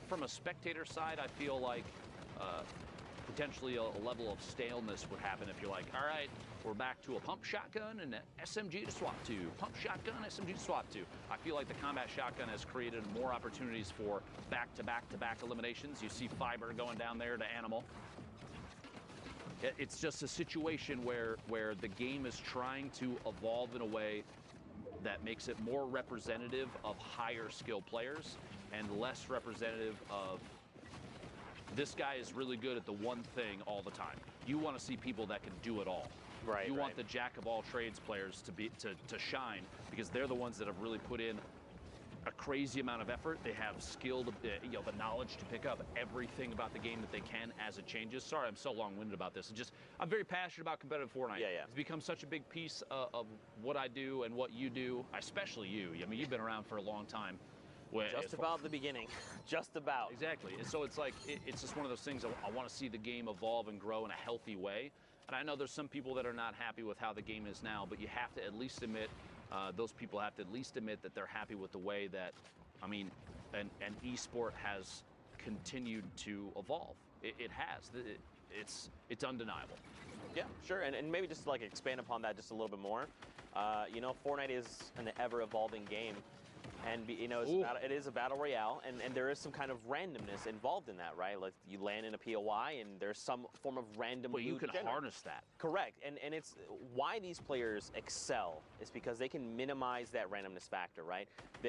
From a spectator side, I feel like potentially a level of staleness would happen if you're like, all right, We're back to a pump shotgun and an SMG to swap to. Pump shotgun, SMG to swap to. I feel like the combat shotgun has created more opportunities for back-to-back-to-back eliminations. You see Fiber going down there to Animal. It's just a situation where the game is trying to evolve in a way that makes it more representative of higher skill players and less representative of this guy is really good at the one thing all the time. You want to see people that can do it all. Right. You want the jack of all trades players to shine, because they're the ones that have really put in a crazy amount of effort. They have skill, the knowledge to pick up everything about the game that they can as it changes. Sorry, I'm so long-winded about this. I'm very passionate about competitive Fortnite. Yeah. It's become such a big piece of what I do and what you do, especially you. I mean, you've been around for a long time. Just about the beginning. Just about. Exactly. And so it's like, it's just one of those things. I want to see the game evolve and grow in a healthy way. And I know there's some people that are not happy with how the game is now, but you have to at least admit, those people have to at least admit that they're happy with the way that, an esport has continued to evolve. It has. It's undeniable. Yeah, sure. And maybe just to expand upon that just a little bit more. Fortnite is an ever-evolving game. And it is a battle royale, and there is some kind of randomness involved in that, right? Like you land in a POI, and there's some form of random. But you can harness that. Correct, and it's why these players excel is because they can minimize that randomness factor, right?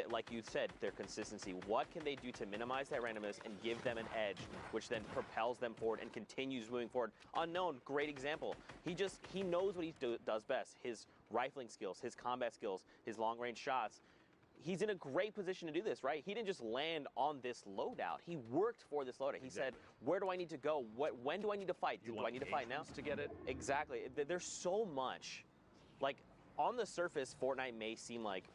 Like you said, their consistency. What can they do to minimize that randomness and give them an edge, which then propels them forward and continues moving forward? Unknown, great example. He knows what he does best. His rifling skills, his combat skills, his long-range shots. He's in a great position to do this, right? He didn't just land on this loadout. He worked for this loadout. He said, where do I need to go? When do I need to fight? Do I need to fight now? To get it? Exactly. There's so much. On the surface, Fortnite may seem like,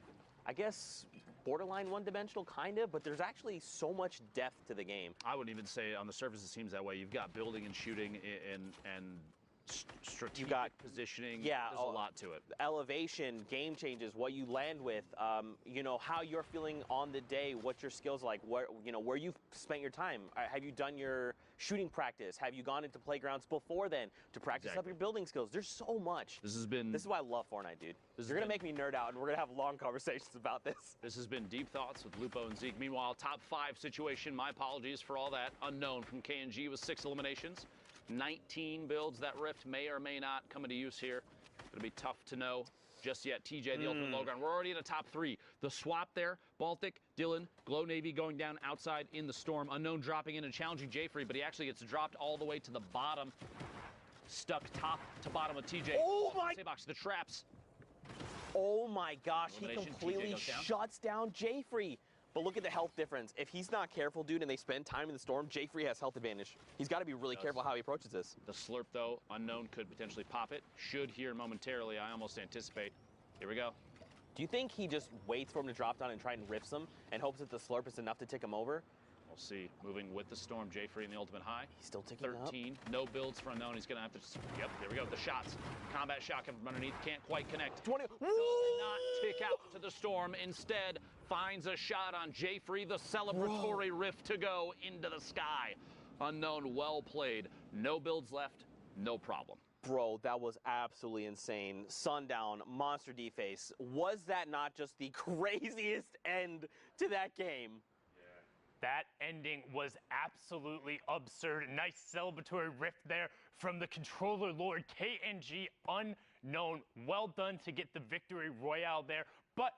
I guess, borderline one-dimensional, kind of, but there's actually so much depth to the game. I wouldn't even say on the surface it seems that way. You've got building and shooting and strategic positioning. Yeah, there's a lot to it. Elevation, game changes, what you land with, how you're feeling on the day, what your skills are like, where you've spent your time. Have you done your shooting practice? Have you gone into playgrounds before then to practice up your building skills? There's so much. This is why I love Fortnite, dude. You're gonna make me nerd out, and we're gonna have long conversations about this. This has been Deep Thoughts with Lupo and Zeke. Meanwhile, top 5 situation. My apologies for all that. Unknown from KNG with 6 eliminations. 19 builds. That Rift may or may not come into use here. It'll be tough to know just yet. TJ, the ultimate low ground. We're already in a top 3. The swap there, Baltic, Dylan, Glow Navy going down outside in the Storm. Unknown dropping in and challenging Jfree, but he actually gets dropped all the way to the bottom. Stuck top to bottom of TJ. Oh my! Box, the traps. Oh my gosh, he completely shuts down Jfree. But look at the health difference. If he's not careful, dude, and they spend time in the Storm, Jfree has health advantage. He's got to be really careful how he approaches this. The slurp, though, Unknown could potentially pop it. Should here momentarily, I almost anticipate. Here we go. Do you think he just waits for him to drop down and try and riffs him and hopes that the slurp is enough to tick him over? We'll see. Moving with the Storm, Jfree in the ultimate high. He's still ticking 13. Up. No builds for Unknown. He's going to have to... Yep, there we go. The shots. Combat shotgun from underneath. Can't quite connect. 20. Does not tick out to the Storm. Instead, finds a shot on Jfree. The celebratory rift to go into the sky. Unknown, well played. No builds left. No problem. Bro, that was absolutely insane. Sundown, Monster D-Face. Was that not just the craziest end to that game? That ending was absolutely absurd. Nice celebratory rift there from the controller lord KNG Unknown. Well done to get the victory royale there. But